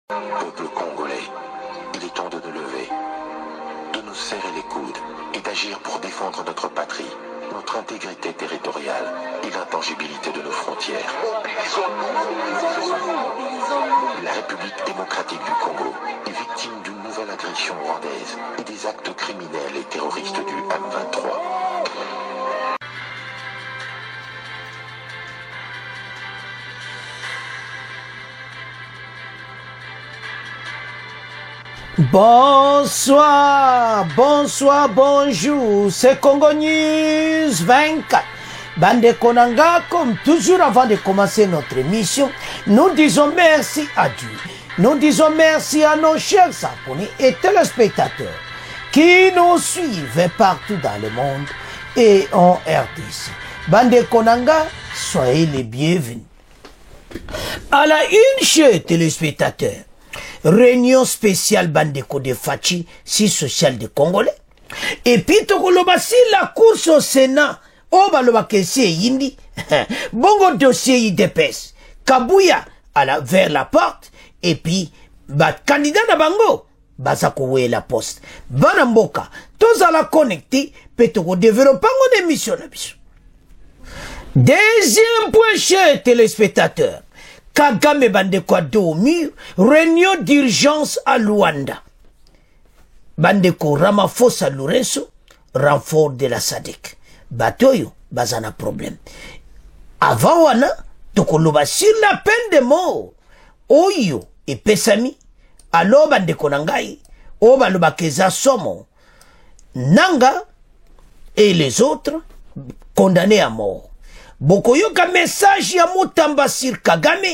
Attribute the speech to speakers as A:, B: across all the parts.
A: Peuple congolais, il est temps de nous lever, de nous serrer les coudes et d'agir pour défendre notre patrie, notre intégrité territoriale et l'intangibilité de nos frontières. La République démocratique du Congo est victime d'une nouvelle agression rwandaise et des actes criminels et terroristes du M23.
B: Bonsoir, bonsoir, bonjour, c'est Congo News 24. Bande Konanga, comme toujours avant de commencer notre émission, nous disons merci à Dieu. Nous disons merci à nos chers abonnés et téléspectateurs qui nous suivent partout dans le monde et en RDC. Bande Konanga, soyez les bienvenus. À la une, chers téléspectateurs, réunion spéciale Bandeko de Fachi, si social de Congolais. Et puis, tokoloba si la course au Sénat, baloba kesi yindi, bongo dossier IDPS, Kabouya vers la porte, et puis, candidat na bango, bazakowe la poste. Banamboka, tous à la connecter, petoko développer mon émission na biso. Deuxième point, chers téléspectateurs. Kagame Bandeko a dormi, réunion d'urgence à Luanda. Bandeko Ramaphosa Lourenço, renfort de la SADC. Batoyo, bazana problème. Avant wana, tokoloba sur la peine de mort. Oyo et Pesami, alors Bandeko Nangai, Obaloba Keza Somo, Nanga et les autres condamnés à mort. Bokoyoka message ya Mutamba sur Kagame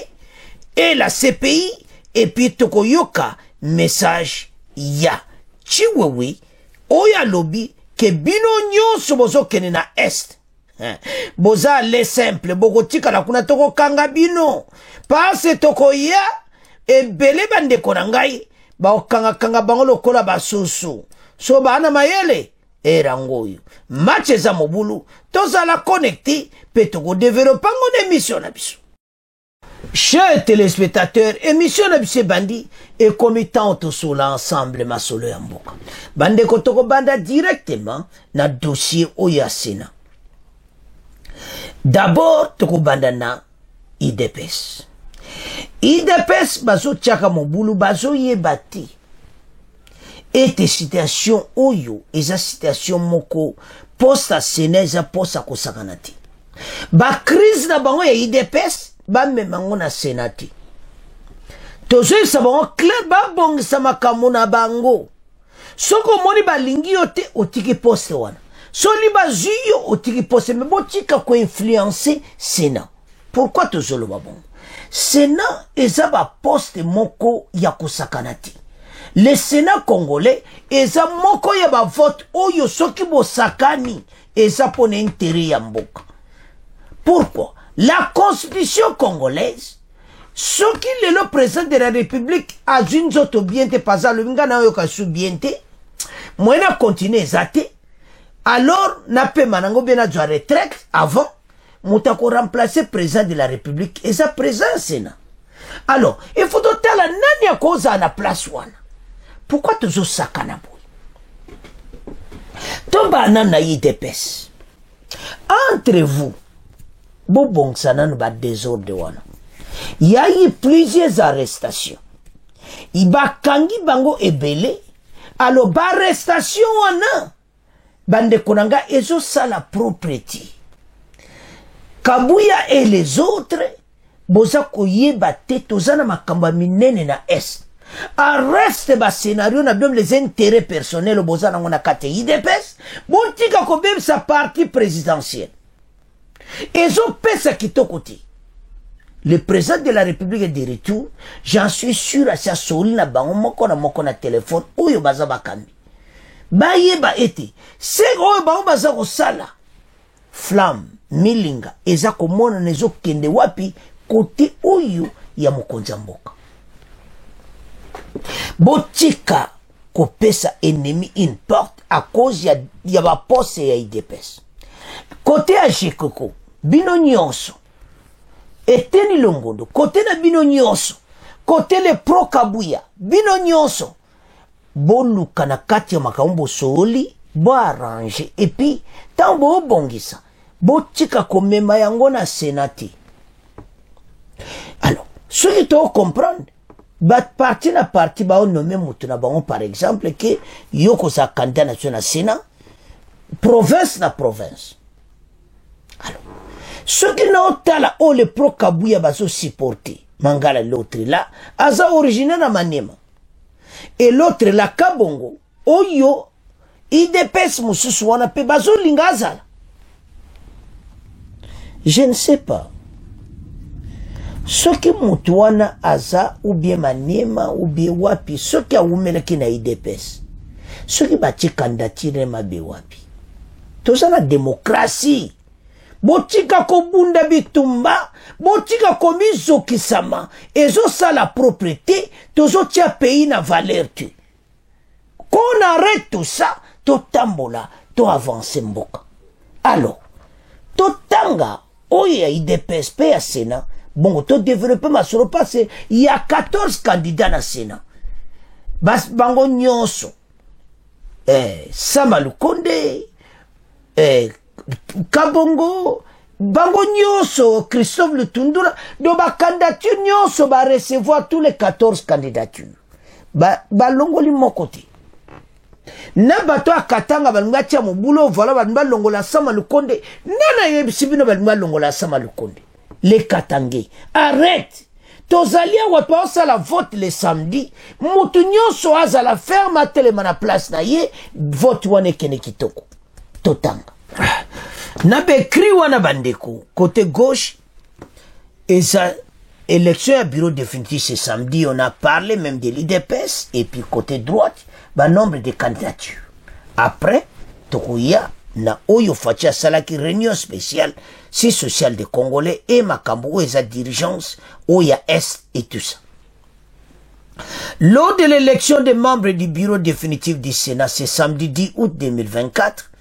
B: et la CPI et puis Tokoyoka message ya Chiwewe oya lobby ke bino nyonso bozo kene na est. Boza le simple bokotika la kuna toko kanga bino parce tokoya e bele bande konangai ba okanga bango lokola basusu so bana mayele erangoyo match za mobulu toza la connecter petoko développer mon émission na biso. Chers téléspectateurs, émission na biso bandi et comitante sur l'ensemble masolo ya mboka. Bande kotoko banda directement na dossier oya Sénat. D'abord toko banda na IDPS. IDPS bazo tchaka mobulu bazo yebati. Et situation oyo, eza situation moko posta Sénat eza posta kosakanati. Ba crise na bango ya IDPS ba memango na Sénat. Tozo isa bango clair ba bongisa makambo na bango. Soko moni ba lingi yote otiki poste wana. So li ba zuyo otiki poste me botika ko influencer Sénat. Pourquoi tozo lo ba bongo? Sénat eza ba poste moko ya kosakanati. Le Sénat congolais eza moko ya ba vote oyo soki bo sakani eza pone intérêt ya mboka. Pourquoi? La constitution congolaise soki le président de la République a une autre biente pas le ngana yo ka su biente moena continuer zate alors na pe manango bena jo retraite avant mutako remplacer président de la République eza président Sénat. Alors il faut doter la nani ya koza na place wana. Pourquoi toujours sakana boy? Tomba nana IDPS. Entre vous, bon sana no ba désordre wana. Il y a eu plusieurs arrestations. Iba kangi bango ebele. Alors ba arrestation wana. Bande konanga ezo sala propriété. Kabouya et les autres boza koyeba te tozana makamba minene na est. Arreste ba scénario na bien les intérêts personnels au bozana ngona kate IDPS bontika ko bem sa parti présidentielle ezo pesa kitokoti le président de la République est de retour, j'en suis sûr à sa soli na bango moko na téléphone oyo baza bakambi bayeba ete c'est oyo bango baza ko sala flamme milinga eza ko mona nezo kende wapi côté oyo ya mokonza mboka. Botika kopesa ennemi une porte à cause ya ba poste ya IDPS. Côté à Chikoko, bino nyonso. Eteni longondo, côté na bino nyonso. côté le pro Kabuya bino nyonso boluka na kati ya makambo soli bo arranger et puis tant bo bongisa bo tika komema yango na senati. Alors ce qui to comprendre parti na parti ba on nommé mutuna ba on par exemple que yoko sa candidat national Sénat province na province. Alors ce qui n'a pas là où le pro Kabuya va se supporter Mangala l'autre là aza originaire na Maniema et l'autre là Kabongo oyo IDPS mususu wana pe bazo lingaza. Je ne sais pas ce qui mutuana aza ou bien Maniema ou bien wapi ce qui a oumela ki na IDPS ce qui bati candidature ma be wapi to ça la démocratie. Botika ko bunda bitumba, botika ko mizokisama, ezo sa la propriété, tozo tia pays na valeur tu. Qu'on arrête tout ça, to tambola, to avance mboka. Alors, to tanga, oye IDPS pe à Sénat, bon, to développer ma solo passé, il y a 14 candidats na Sénat. Bas bango nyonso, Sama Lukonde, Kabongo, bango nyonso, Christophe Lutundura, do ba candidature nyonso ba recevoir tous les 14 candidatures. Ba longoli mon côté. Na bato akatanga balunga tia mobulo voilà ba longola Sama Lukonde. Nana yebisibino ba longola Sama Lukonde. Les Katangé. Arrête. Tozalia wapa osa la vote le samedi. Mutu nyonso aza la ferme a telema na place na ye. Vote wane kene kitoko. Totanga. Nabe kri wana bandeko. Côté gauche. Et ça, élection à bureau définitif ce samedi. On a parlé même de l'IDPS. Et puis côté droite, bah nombre de candidatures. Après, Tokuya na oyo fatia salaki réunion spéciale si social des Congolais et makambo et sa dirigeance oya est et tout ça. Lors de l'élection des membres du bureau définitif du Sénat ce samedi 10 août 2024,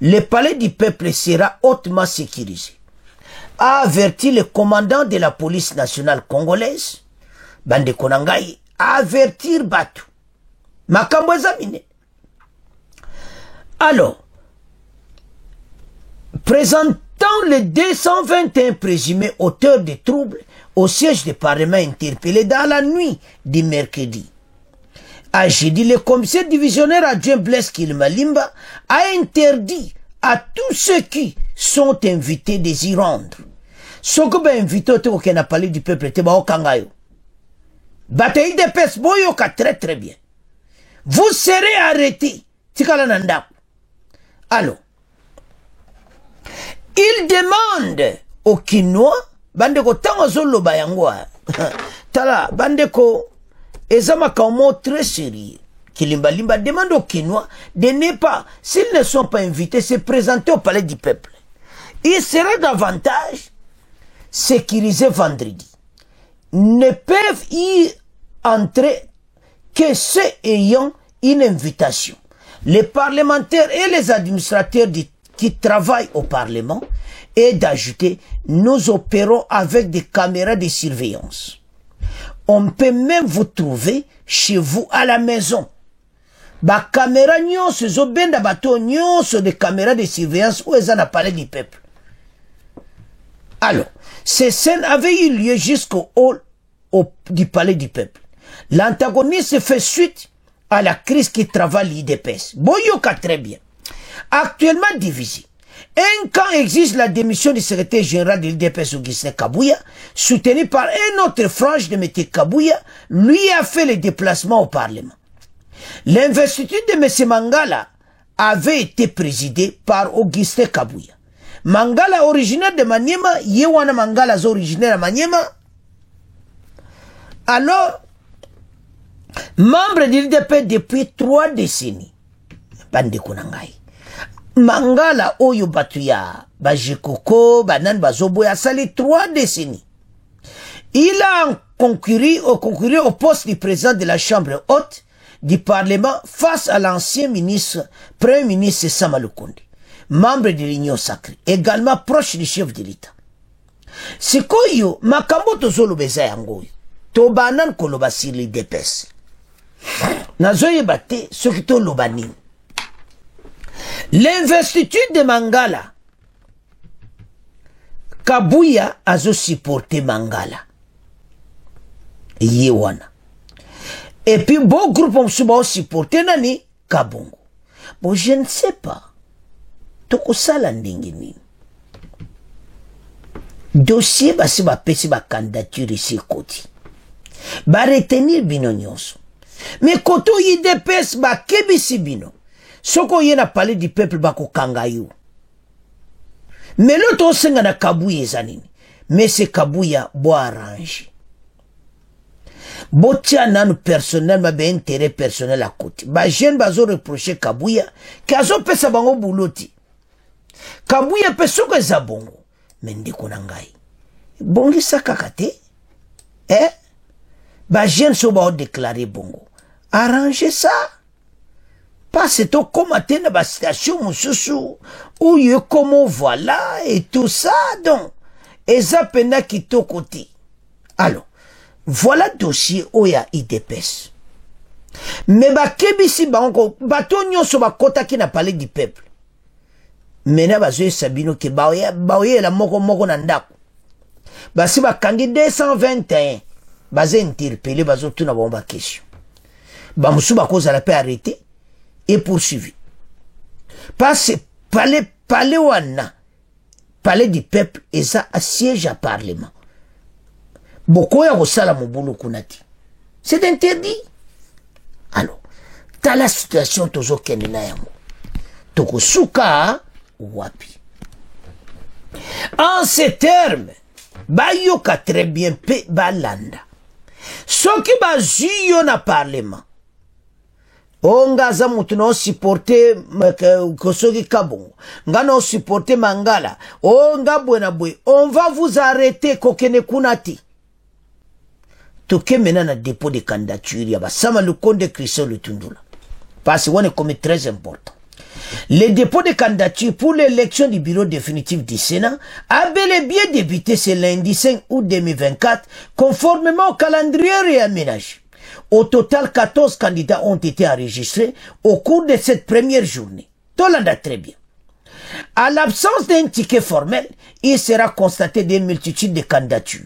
B: le palais du peuple sera hautement sécurisé. A averti le commandant de la police nationale congolaise, Bande Konangai, à avertir Batu. Makambo examiné. Alors, présentant les 221 présumés auteurs de troubles au siège du Parlement interpellé dans la nuit du mercredi. À jeudi, le commissaire divisionnaire adjoint Blaise Kilmalimba a interdit à tous ceux qui sont invités de s'y rendre. Ce que ben invité au n'a parlé du peuple te ba okangayo. Bataille de pes boyoka très bien. Vous serez arrêtés. Tikala nanda. Alors, il demande aux Kinois, bandeko tango zolo bayangwa. Tala, bandeko, ezama ka mot très sérieux. Kilimbalimba demande aux Kinois de ne pas, s'ils ne sont pas invités, se présenter au palais du peuple. Il sera davantage sécurisé vendredi. Ne peuvent y entrer que ceux ayant une invitation. Les parlementaires et les administrateurs qui travaillent au Parlement, et d'ajouter, nous opérons avec des caméras de surveillance. On peut même vous trouver chez vous à la maison. Ba caméra nyonso zo benda bato nyonso de caméras de surveillance où ils en parlé du peuple. Alors, ces scènes avaient eu lieu jusqu'au hall du palais du peuple. L'antagonisme fait suite à la crise qui travaille l'IDPS. Boyoka très bien. Actuellement divisé. Un camp exige la démission du secrétaire général de l'IDPS Augustin Kabuya, soutenu par un autre frange de M. Kabuya, lui a fait le déplacement au Parlement. L'investiture de M. Mangala avait été présidée par Augustin Kabuya. Mangala originaire de Maniema, Yewana Mangala originaire de Maniema. Alors, membre de l'IDP depuis 3 décennies. Bande Konangai. Mangala oyo batuya, Bajikoko, Banan Bazoboya, ça les 3 décennies. Il a concouru au poste du président de la Chambre haute du Parlement face à l'ancien ministre, Premier ministre Sama Lukonde, membre de l'Union sacrée, également proche du chef de l'État. Sikoyo, Makambo Tozolo Beza Yangoyo. to banan koloba sur l'IDPS nazoyeba te soki toloba nini. L'investiture de Mangala, Kabuya azo supporter Mangala yewana, et puis bon groupe on suba supporter nani Kabongo. Bon, je ne sais pas toko sala ndenge nini dossier basi bapesi ba candidature ici koti ba retenir bino nyonso, mais koto IDPS ba kebisi bino soko yena parler du peuple bako kangayo. Mais l'autre senga na Kabuya zanini, mais c'est Kabuya bo arrange botia nanu personnel ma be intérêt personnel à côté. Ba jeune bazo reprocher Kabuya kazo pesa bango buloti. Kabuya peso ko za bongo mais ndiko na ngai bongi sakaka te ba jeune so ba déclarer bongo arranger ça parce que comme atteindre la situation mosusu où il y comme voilà et tout ça donc et ça pena qui to côté. Alors voilà dossier oya IDPS, mais ba kebisi bango bato nyonso ba kota ki na parler du peuple mena bazo sabino ke baoye la moko na ndako basi ba kangi 221 baze interpeller bazo tuna bomba question ba musu ba koza la pe arrêter et poursuivi parce palais wana palais du peuple et ça siège à parlement beaucoup ya kosala mobulu kunati c'est interdit. Alors t'as la situation tozo kenina yango tokosuka wapi en ces termes bayoka très bien pe balanda soki bazuyo na parlement onga za mutu na supporter Kosogi Kabongo nga na supporter Mangala onga bwena bwe on va vous arrêter kokene kunati toke mena na dépôt de candidature ya basama le compte de Christian Lutundula parce que on est comme très important. Le dépôt de candidature pour l'élection du bureau définitif du Sénat a bel et bien débuté ce lundi 5 août 2024 conformément au calendrier réaménagé. Au total, 14 candidats ont été enregistrés au cours de cette première journée. Tolanda très bien. À l'absence d'un ticket formel, il sera constaté des multitudes de candidatures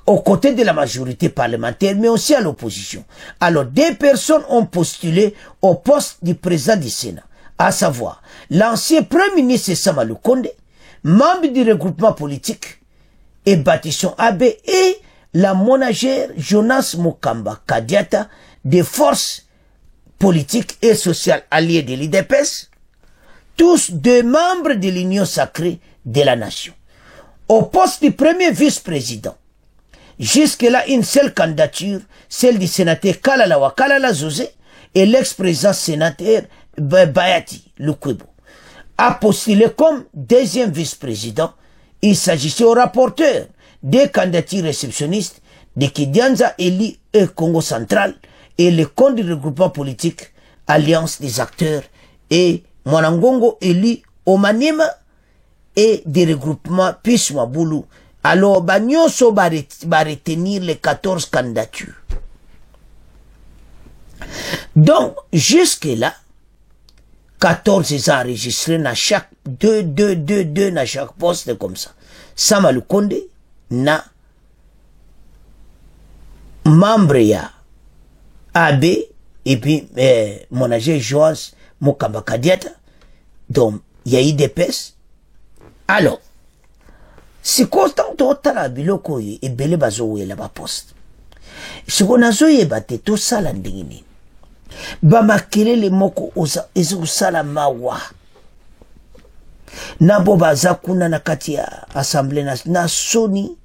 B: aux côtés de la majorité parlementaire, mais aussi à l'opposition. Alors, des personnes ont postulé au poste du président du Sénat, à savoir l'ancien Premier ministre Sama Lukonde, membre du regroupement politique et Bâtissons AB, et la monagère Jonas Mokamba Kadiata des forces politiques et sociales alliées de l'IDPS, tous deux membres de l'Union sacrée de la nation. Au poste du premier vice-président, jusque-là une seule candidature, celle du sénateur Kalala Wakalala Zozé et l'ex-président sénateur Bayati Lukwebo, a postulé comme deuxième vice-président. Il s'agissait au rapporteur des candidatures réceptionnistes de Kidianza Eli et Congo Central et le compte du regroupement politique Alliance des acteurs et Mwanangongo Eli Omanima et des regroupements Pismabulu. Alors, Bagnoso va retenir les 14 candidatures. Donc, jusque-là, 14 sont enregistrés dans chaque, deux dans chaque poste comme ça. Sama Lukonde, na membre ya AB, et puis, mon agent Joas Mokamba Kadiata, donc, il y a IDPS. Alors, si constant totala biloko ye ebele bazo wela ba poste si kona zo yeba te to sala ndenge nini ba makelele moko oza ezo sala mawa nabo baza kuna na kati ya assemblée na soni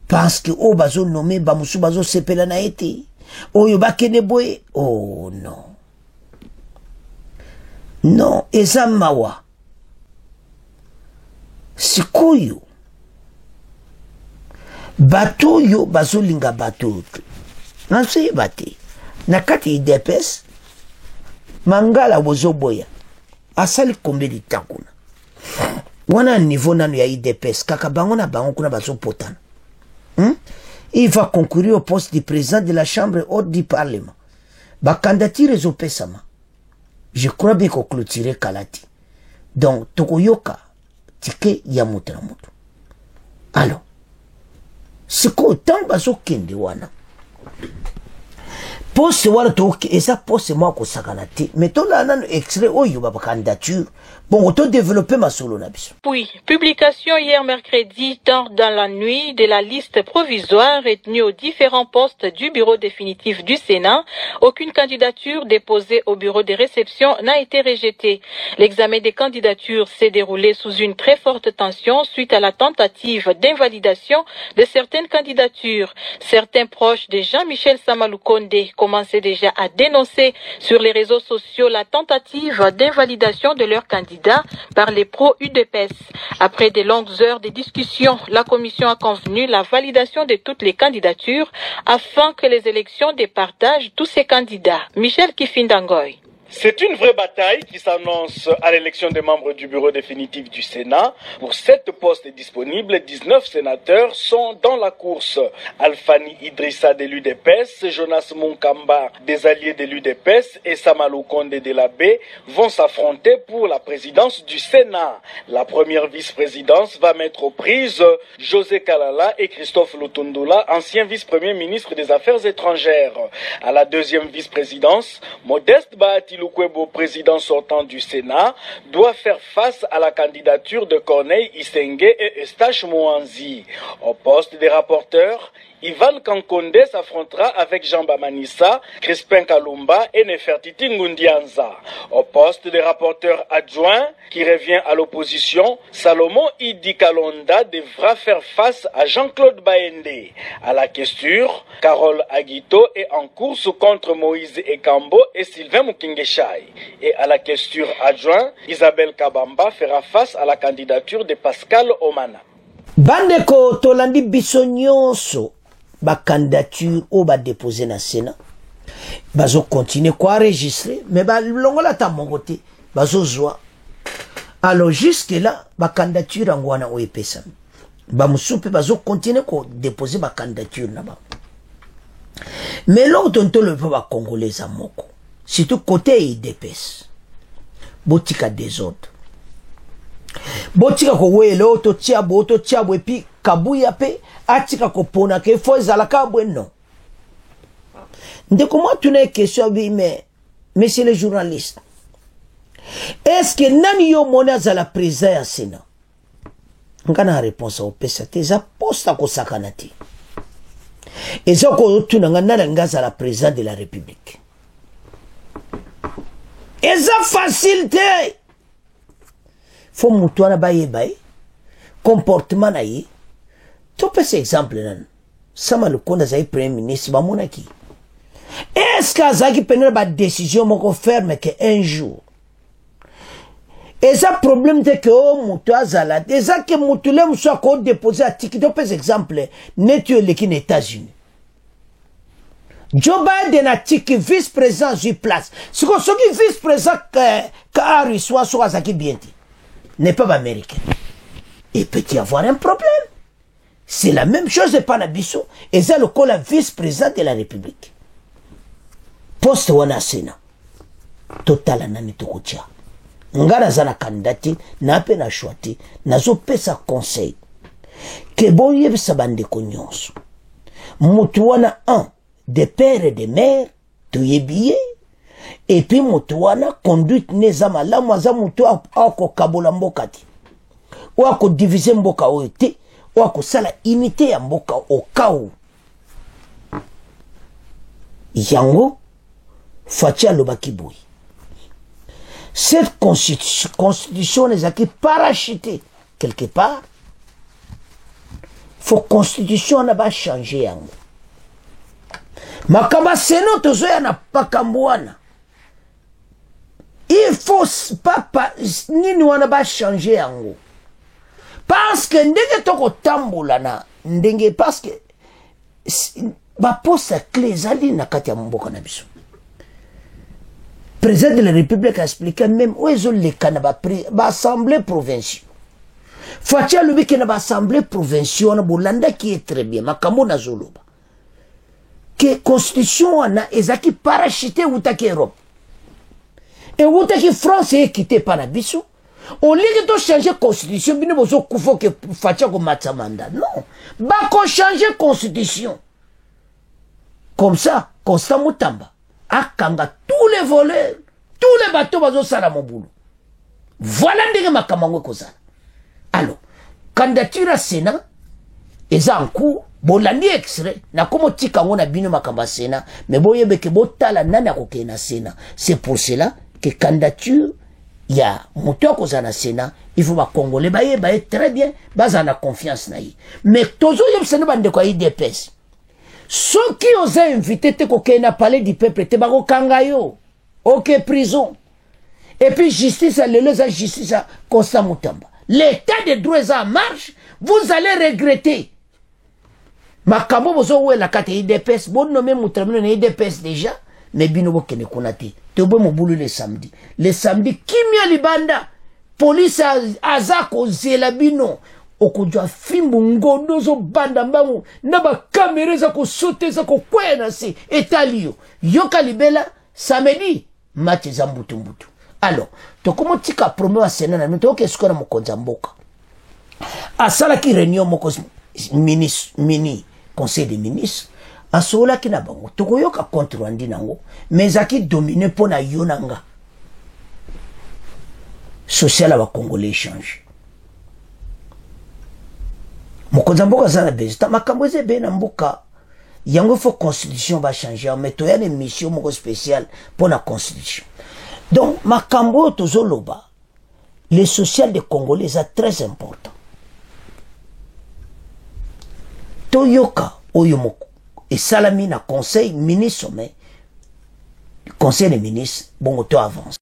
B: parce que o bazo nommé ba musu bazo sepela na ete oyo bakene boye oh non eza mawa sikoyo bato yo bazolinga bato nasoye bate nakati IDPS Mangala bozoboya asali kombe litakuna wana niveau nanu ya IDPS kaka bango na bango kuna bazopotana il va concourir au poste de président de la chambre haute du parlement. Ba candidature ezopesama. Je crois bien qu'on clôturer Kalati. Donc, Tokoyoka, tike ya mutu na mutu. Alors, c'est quoi tant baso kende wana? Poste wana toke, et ça poste moi ko sakanate. Mais to la nan extrait oyo ba candidature. Bon, auto développer ma solo na biso.
C: Oui, publication hier mercredi, tard dans la nuit, de la liste provisoire retenue aux différents postes du bureau définitif du Sénat. Aucune candidature déposée au bureau de réception n'a été rejetée. L'examen des candidatures s'est déroulé sous une très forte tension suite à la tentative d'invalidation de certaines candidatures. Certains proches de Jean-Michel Samalukonde commençaient déjà à dénoncer sur les réseaux sociaux la tentative d'invalidation de leurs candidats par les pro-UDPS. Après de longues heures de discussion, la commission a convenu la validation de toutes les candidatures afin que les élections départagent tous ces candidats. Michel Kifindangoy.
D: C'est une vraie bataille qui s'annonce à l'élection des membres du bureau définitif du Sénat. Pour 7 postes disponibles, 19 sénateurs sont dans la course. Alfani Idrissa de l'UDPS, Jonas Munkamba des alliés de l'UDPS et Samalou Konde de la B vont s'affronter pour la présidence du Sénat. La première vice-présidence va mettre aux prises José Kalala et Christophe Lutundula, ancien vice-premier ministre des Affaires étrangères. À la deuxième vice-présidence, Modeste Bahati Lukwebo, président sortant du Sénat, doit faire face à la candidature de Corneille Isenge et Eustache Mouanzi. Au poste des rapporteurs, Ivan Kankonde s'affrontera avec Jean Bamanissa, Crispin Kalumba et Nefertiti Ngundianza. Au poste des rapporteurs adjoints, qui revient à l'opposition, Salomon Idi Kalonda devra faire face à Jean-Claude Baende. À la questure, Carole Aguito est en course contre Moïse Ekambo et Sylvain Mukingeshai. Et à la questure adjoint, Isabelle Kabamba fera face à la candidature de Pascal Omana.
B: Bandeko tolandi biso nyonso ba candidature o ba déposer na Sénat bazo continuer quoi enregistrer mais ba longola ta mongote bazo zwa. Alors jusque là ba candidature angwana o epesa ba musupe bazo continuer ko déposer ba candidature na ba. Mais l'autre on le peut ba congolais à moko surtout côté IDPS botika des autres botika ko wele oto tiabo epi kabuya pe atika ko pona ke fo ezalaka bueno. Ndeko moi tu n'as question bi mais monsieur le journaliste, est-ce que nani yo mona za la président ya Sénat ngana réponse au pesa te za posta ko sakanati ezo ko tuna ngana ngaza la président de la République eza facile te faut mutuana baye baye comportement na ye to pese exemple nan sama le konda za premier ministre ba monaki est-ce que azaki prendre ba décision moko ferme que un jour et ça problème de que o mutu azala déjà que mutu le muso ko déposer article to pese exemple netu le ki États-Unis Joe Biden a tiki vice-président sur place ce qui vice-président car il soit sur azaki bien n'est pas américain. Il peut y avoir un problème. C'est la même chose de Panabiso et c'est le col vice-président de la République. Poste wana Sénat. Total anani tokotia. Ngana zana kandidati na pe na choiti na zo pesa conseil. Que bon yeb sabande konyonso. Mutu wana un de père et de mère to yebiye. Et puis mutuana conduite nezama la mwaza mutu ako kabola mboka ti ou ako diviser mboka oyo te ou ako sala imiter ya mboka au cas yango fatia lobaki boy. Cette constitution les a qui parachutée quelque part. Faut constitution na ba changer yango makamba seno tozo ya na pakambwana. Il faut pas ni nous on va changer yango parce que ndenge toko tambola na ndenge parce que ba poste clé zali na kati ya mboka na biso. Président de la République a expliqué même où ils ont les canaba ba assemblée provinciale. Fatia lubi ke na ba assemblée provinciale na bolanda qui est très bien makambo na zoloba. que constitution wana ezaki parachité utaki Europe et utaki France est quitté par la biso au lieu de changer constitution bino bozo kufo que fatia ko matsamanda non ba ko changer constitution comme ça Constant Mutamba akanga tous les voleurs tous les bateaux bazo sala mobulu voilà ndenge makamangwe kozala alors candidature à Sénat eza en cours bolandi extrait na komo tika ngona bino makamba Sénat mais boyebe ke botala nani akoke na Sénat c'est pour cela que candidature ya moto kozana Sénat il faut ba congolais baye très bien bazana confiance na yi mais tozo yebsene bande ko IDPS ceux qui ont invité te koke na palais du peuple te bako kangayo ok prison et puis justice à justice à Constant Mutamba l'état de droit est en marche vous allez regretter makambo bozo we la kate IDPS bon nommé Mutamba na IDPS déjà mais bino bokene konate tobo mobulu le samedi kimia libanda police azako zela bino okujwa fimbu ngondo zo banda mbangu na ba kamera za ko sauter za ko kwena si etalio yoka libela samedi match za mbutu alors tokomo tika promo wa Sénat na mito ke skora mokonza mboka asala ki réunion moko mini conseil des ministres asola ki na bango tokoyoka contre rwandi nango mais aki dominer pona yonanga social wa congolais change mokonza mboka za na bezita makambo ze be na mboka yango faut constitution va changer mais to ya une mission moko spéciale pour la constitution donc makambo tozoloba le social des congolais est très important toyoka oyo moko et salami na conseil ministre mais conseil des ministres bon to avance.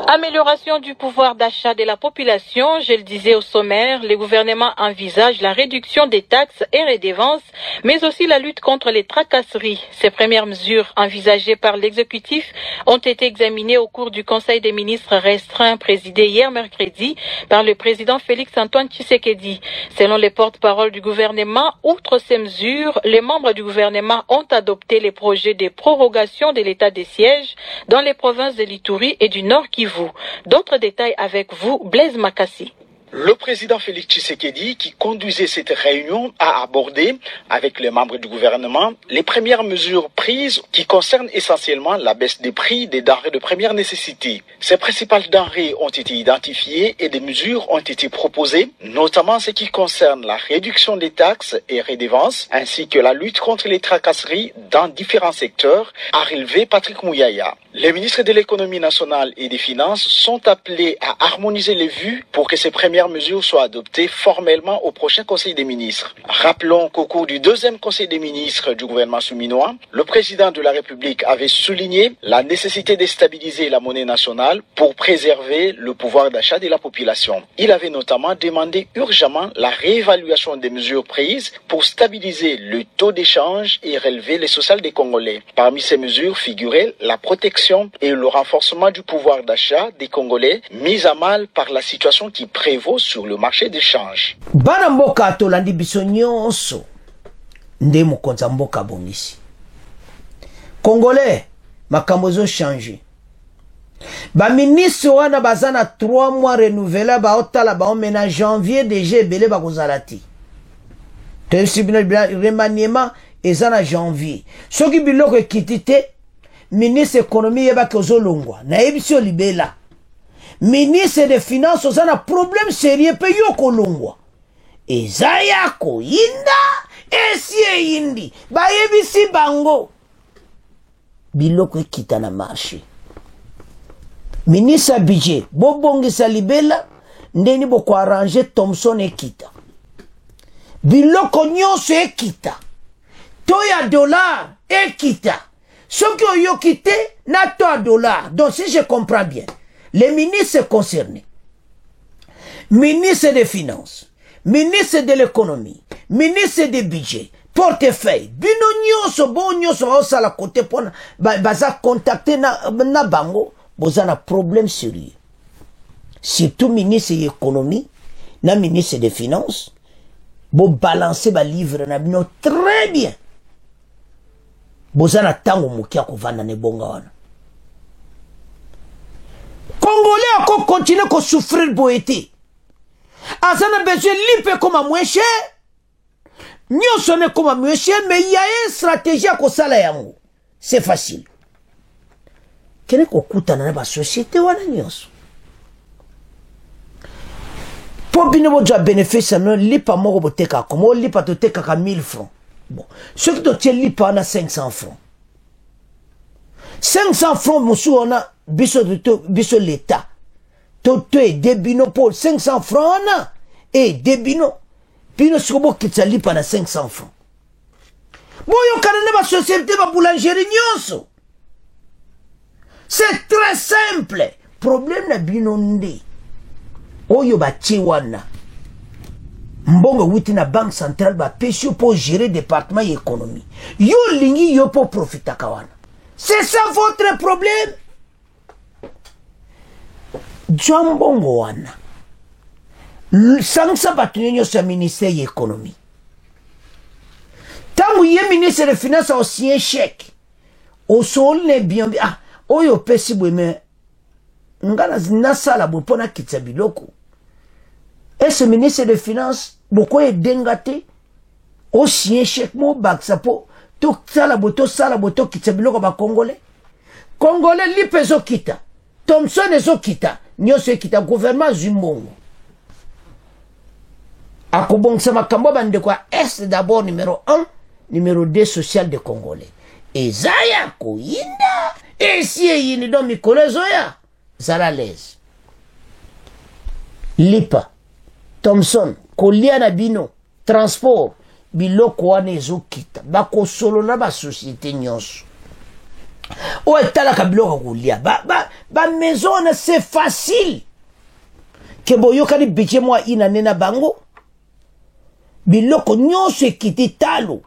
C: Amélioration du pouvoir d'achat de la population, je le disais au sommaire, le gouvernement envisage la réduction des taxes et redevances, mais aussi la lutte contre les tracasseries. Ces premières mesures envisagées par l'exécutif ont été examinées au cours du Conseil des ministres restreint présidé hier mercredi par le président Félix-Antoine Tshisekedi. Selon les porte-paroles du gouvernement, outre ces mesures, les membres du gouvernement ont adopté les projets de prorogation de l'état des sièges dans les provinces de l'Ituri et du Nord Kivu. D'autres détails avec vous, Blaise Makassi.
E: Le président Félix Tshisekedi, qui conduisait cette réunion, a abordé avec les membres du gouvernement les premières mesures prises qui concernent essentiellement la baisse des prix des denrées de première nécessité. Ces principales denrées ont été identifiées et des mesures ont été proposées, notamment ce qui concerne la réduction des taxes et redevances, ainsi que la lutte contre les tracasseries dans différents secteurs, a relevé Patrick Mouyaya. Les ministres de l'économie nationale et des finances sont appelés à harmoniser les vues pour que ces premières mesures soient adoptées formellement au prochain Conseil des ministres. Rappelons qu'au cours du deuxième Conseil des ministres du gouvernement souminois, le président de la République avait souligné la nécessité de stabiliser la monnaie nationale pour préserver le pouvoir d'achat de la population. Il avait notamment demandé urgemment la réévaluation des mesures prises pour stabiliser le taux d'échange et relever les social des Congolais. Parmi ces mesures figuraient la protection et le renforcement du pouvoir d'achat des Congolais mis à mal par la situation qui prévaut sur le marché d'échange.
B: Bana mboka tolandi biso nyonso nde mokonza mboka bongisi. Congolais makambo zo changer. Ba ministre wana bazana 3 mois renouvelé ba otala ba omena janvier déjà belé ba kozalati. Te sibina remaniement ezana janvier. Soki biloko ekitite ministre économie yeba kozolongwa na ebisio libela. Ministre des finances ozana problème sérieux pe yoko longwa. Ezayako yinda esie yindi ba yebisi bango. Biloko ekita na marché. Ministre budget bobongisa libela ndeni boko arranger Thomson ekita. Biloko nyonso ekita. Toya dollar ekita. Ceux qui ont quitté n'a pas de dollars. Donc si je comprends bien, les ministres concernés, ministre des Finances, ministre de l'économie, ministre des budgets, portefeuille, bino nyonso bon nyonso osala côté pour baza contacter na bango, bozana problème sérieux. Surtout ministre de l'économie, na ministre des Finances, bo balancer ba livre na bino très bien. bozana tango mukia kovanda ne bonga wana. Congolais ako continue ko souffrir boete. Azana besoin lipe comme moins cher. Nyonso ne comme moins cher, mais il y a une stratégie à kosala yango. C'est facile. Kene ko kutana na ba société wana nyonso. Pour bien avoir bénéfice, non lipa moko boteka comme lipa to teka ka 1000 francs. Bon, ce qui doit être lipa na 500 francs. 500 francs monsieur on a biso l'état. To debino pour 500 francs na et debino pino sobo kitsa lipa na 500 francs. Boyo kanane ba société ba boulangerie nyonso. C'est très simple. Problème na bino nde. Oyo ba wana. Mbongo witi na banque centrale ba pesio pour gérer département économie. Yo lingi yo pour profiter kawana. C'est ça votre problème. Jambongo wana. Sangsa batunyo sa ministère économie. Tangu ye ministre de finance a aussi un chèque. Au sol ne bien ah oyo pesi bweme ngana nasala bopona kitsabiloko. Et ce ministre de finance beaucoup est dengate aussi un chèque mo bak sapo to sala boto kitsabiloko ba congolais. Congolais li peso kita. Thomson ezo kita. Nyose kita gouvernement Zimbongo. Akobongsa makambo bande kwa est d'abord numéro 1, numéro 2 social de Congolais. Ezaya koinda esi yini do mikolezo ya zala lez. Lipa Thomson kolia na bino transport biloko wana ezo kita bako solo na ba société nyonso. O etala ka biloko kolia ba maison c'est facile. Ke boyoka ni budget moi ina nena bango biloko nyonso ekiti talo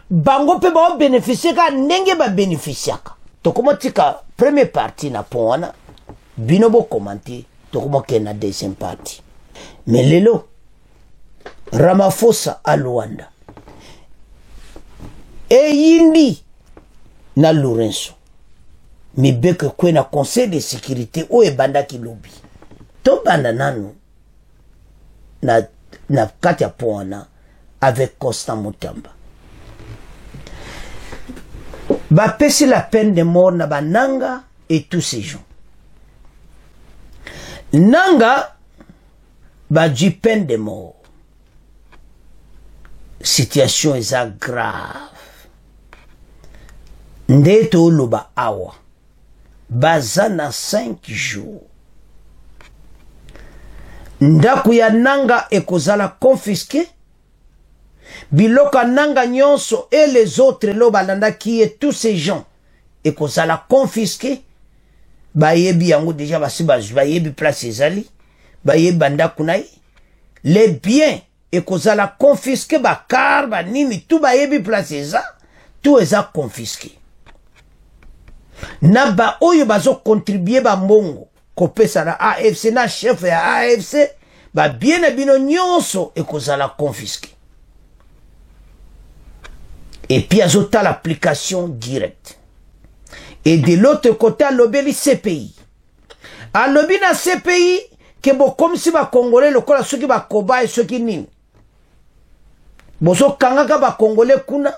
B: bango pe ba bénéficier ka ndenge ba bénéficiaka to komo tika première partie na pona bino bo commenter to komo ke na deuxième partie mais lelo Ramaphosa à Luanda e yindi na Lourenço mi beke kwe na conseil de sécurité o e banda ki lobby to banda nanu na kati ya pona avec Constant Mutamba ba pesi la peine de mort na bananga et tous ces gens nanga ba du peine de mort situation est grave ndeto loba awa bazana 5 jours ndaku ya nanga ekozala confisqué biloka nanga nyonso et les autres loba landa qui est tous ces gens ekozala confisqué bayebi yango déjà basi bayebi place ezali bayebi bandaku nai les biens ekozala confisqué bakar banini tout bayebi place eza tout eza confisqué na ba oyo bazo contribuer ba mbongo kopesa na AFC na chef ya AFC ba bien na bino nyonso ekozala confisqué et puis azota l'application directe et de l'autre côté à l'obéli CPI à l'obéli na CPI que bo comme si ba congolais lokola ceux qui ba koba et ceux qui nini bozo kangaka ba congolais kuna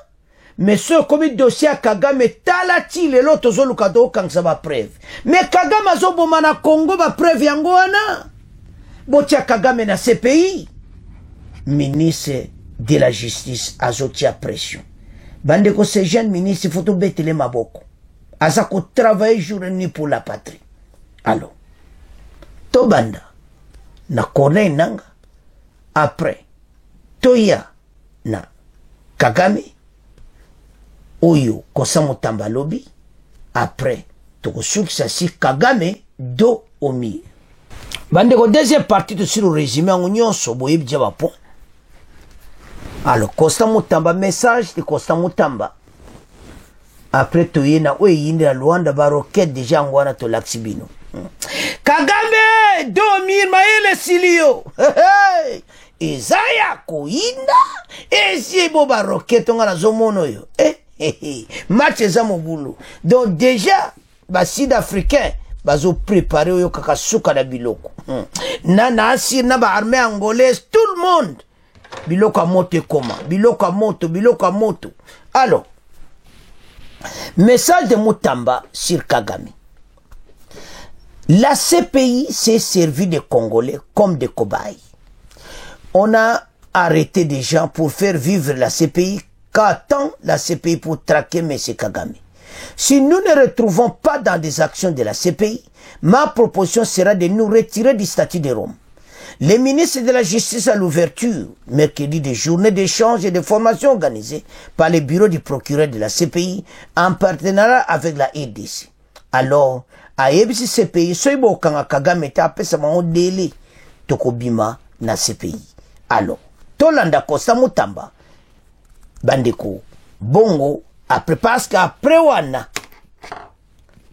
B: mais ceux comme dossier à Kagame talati le lot tozoluka do kangsa ba preuve mais Kagame azoboma na Congo ba preuve yango wana botia Kagame na CPI ministre de la justice azotia pression bande ko ces jeunes ministres il faut to betele maboko aza ko travailler jour et nuit pour la patrie alors to banda na Corneille nanga après toya na Kagame oyo Constant Mutamba lobby après toko succès si Kagame do omi bande ko deuxième partie de sur le résumé en nyonso boyebi jaba point alors Constant Mutamba message de Constant Mutamba après toyena oyo yindi na Luanda ba roquette déjà ngwana to laxibino Kagame do mir maele silio Ezaya koinda ezi bo ba roquette ngana zomono yo match eza mobulu. Donc déjà ba sud-africain bazo préparer oyo kaka suka na biloko. Na asir na ba armée angolaise, tout le monde biloko a moto ekoma, biloko a moto. Alors, message de Mutamba sur Kagame. La CPI s'est servie des Congolais comme des cobayes. On a arrêté des gens pour faire vivre la CPI. Qu'attend la CPI pour traquer M. Kagame? Si nous ne retrouvons pas dans des actions de la CPI, ma proposition sera de nous retirer du statut de Rome. Les ministres de la Justice à l'ouverture, mercredi, des journées d'échange et de formation organisées par le bureau du procureur de la CPI en partenariat avec la RDC. Alors, à EBC CPI, Soibo Kanga Kagame tape sa mango délai tokobima na CPI. Alors, Tolanda Costa Mutamba, Bandeko, Bongo, après parce qu'après wana,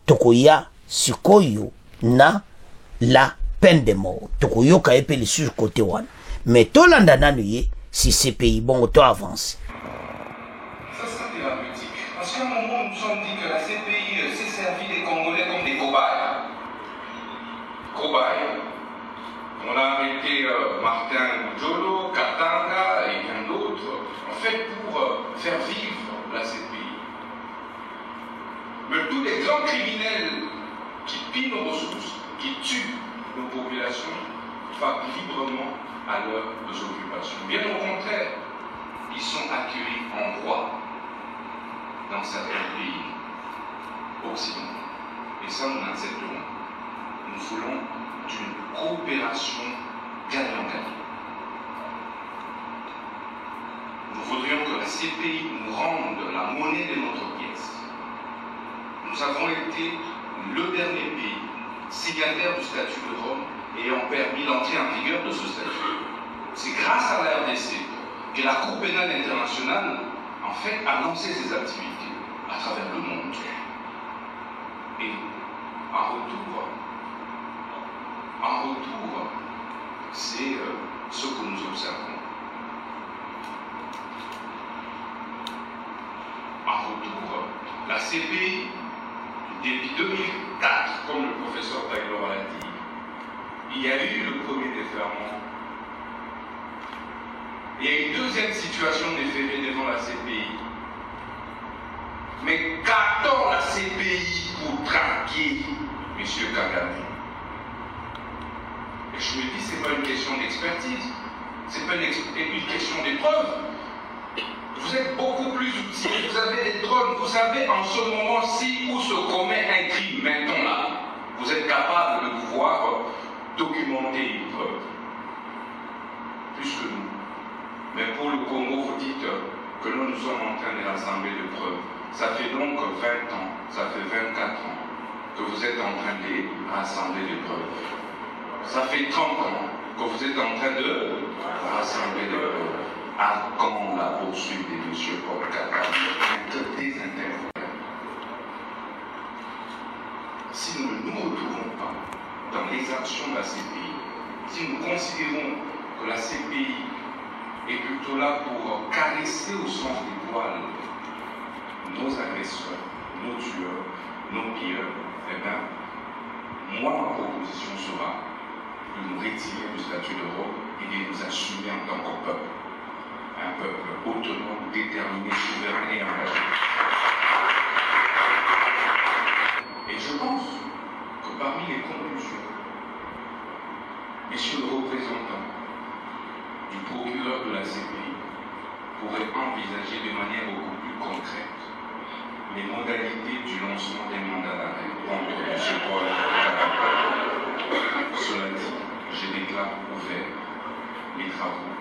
B: Tokoya, Sikoyo, na la peine de mort. Tokoyo ka epe le sur côté wana. Mais Tolanda nanuye, si CPI, Bongo, to avance.
F: Ça sera thérapeutique. Parce qu'à un moment, nous nous sommes dit que la CPI s'est servi des Congolais comme des cobayes. On a arrêté Martin Jolo, Katanga et bien d'autres, en fait, pour faire vivre la CPI. Mais tous les grands criminels qui pillent nos ressources, qui tuent nos populations, vaquent librement à leurs occupations. Bien au contraire, ils sont accueillis en roi dans certains pays occidentaux. Et ça, nous l'accepterons. Nous voulons d'une coopération gagnant-gagnant. Nous voudrions que la CPI nous rende la monnaie de notre pièce. Nous avons été le dernier pays signataire du statut de Rome ayant permis l'entrée en vigueur de ce statut. C'est grâce à la RDC que la Cour pénale internationale, en fait, a lancé ses activités à travers le monde. Et en retour, c'est ce que nous observons. En retour, la CPI, depuis 2004, comme le professeur Taylor l'a dit, il y a eu le premier déferment. Il y a une deuxième situation déférée devant la CPI. Mais qu'attend la CPI pour traquer M. Kagame? Et je me dis, ce n'est pas une question d'expertise, ce n'est pas une question d'épreuve. Vous êtes beaucoup plus outillés, vous avez des drones, vous savez en ce moment-ci où se commet un crime, maintenant là, vous êtes capable de pouvoir documenter une preuve. Plus que nous. Mais pour le Congo, vous dites que nous sommes en train de rassembler des preuves. Ça fait donc 20 ans, ça fait 24 ans que vous êtes en train de rassembler des preuves. Ça fait 30 ans que vous êtes en train de rassembler des preuves. À quand la poursuite de M. Paul Kagame? Si nous ne nous retrouvons pas dans les actions de la CPI, si nous considérons que la CPI est plutôt là pour caresser au sens du poil nos agresseurs, nos tueurs, nos pilleurs, eh bien, moi, ma proposition sera de nous retirer du statut de Rome et de nous assumer en tant que peuple. Un peuple autonome, déterminé, souverain et engagé. Et je pense que parmi les conclusions, messieurs le représentant du procureur de la CPI pourrait envisager de manière beaucoup plus concrète les modalités du lancement des mandats d'arrêt contre M. Paul Kagame. Cela dit, je déclare ouvert les travaux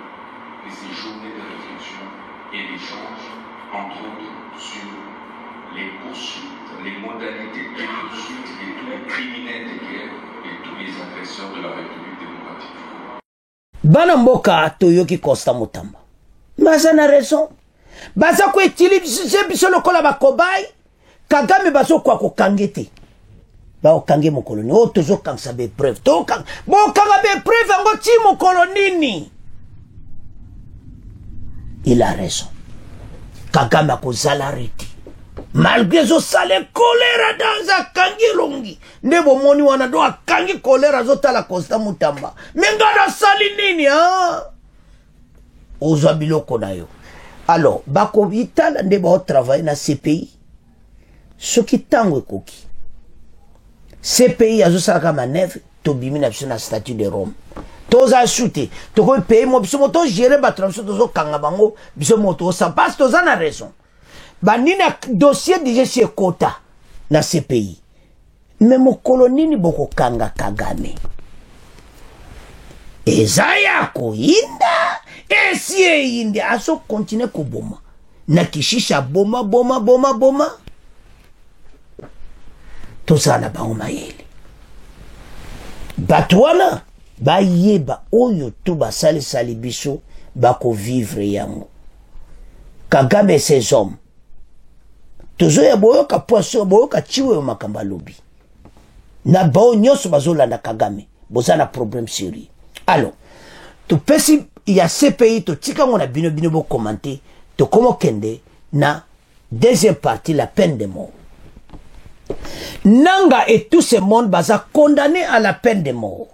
F: et ces journées de réflexion et d'échange, entre autres sur les poursuites, les modalités de poursuite de tous les criminels de guerre et tous les agresseurs de la République démocratique du Congo.
B: Banamboka Toyoki Costa Mutamba. Baza na raison. Baza ko utiliser biso lokola bakobai. Kagame bazo kwa ko kangete. Ba o kange mo koloni. O tozo kangsa be preuve. To kang. Bo kanga be preuve ngo ti mo kolonini. Il a raison. Kagame a kozala reti. malgré zo sale kolera danza kangi longi ndebo moni wana do akangi kolera zo tala Constant Mutamba mengana sali nini ha ozwa biloko na yo. Alors bako itala ndebo o travailler na CPI soki tango ekoki CPI azo sala manœuvre to bimi na biso na statut de Rome toza shooter to ko payer mo biso moto gérer ba transaction tozo kanga bango biso moto sa passe toza na raison. Banina dossier déjà chez Kota na CPI. Mais mon colonini boko kanga Kagame. Ezaya ko inda. Esie inda. Aso continue ko boma. Na kishisha boma. Tozana ba omayele. Batwana ba yeba oyo to ba sali biso ba ko vivre yango. Kagame et ses hommes. Tozo ya boyoka poisson boyoka chiwe yo makamba lobi. Na bao nyoso bazolanda Kagame. Bozana problème sérieux. Alors, to pesi ya CPI to tika ngona bino bo commenter to komo kende na deuxième partie la peine de mort. Nanga et tout ce monde baza condamné à la peine de mort.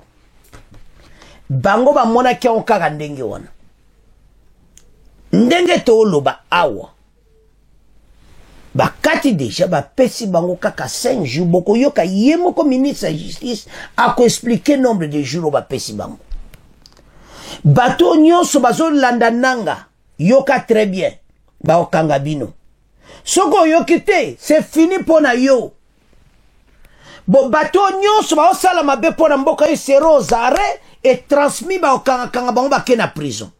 B: Bango ba mona kia okaka ndenge wana. Ndenge to loba awa. Bakati déjà pesi bango kaka 5 jours boko yoka yemoko ministre de justice ako expliquer nombre de jours ba pesi bango. Bato nyonso bazo landa nanga yoka très bien ba okanga bino. Soko yokite c'est fini pona yo. Bon bato nyonso ba osala mabe pona mboka yi sero zare et transmis ba okanga kanga bango ba ke na prison.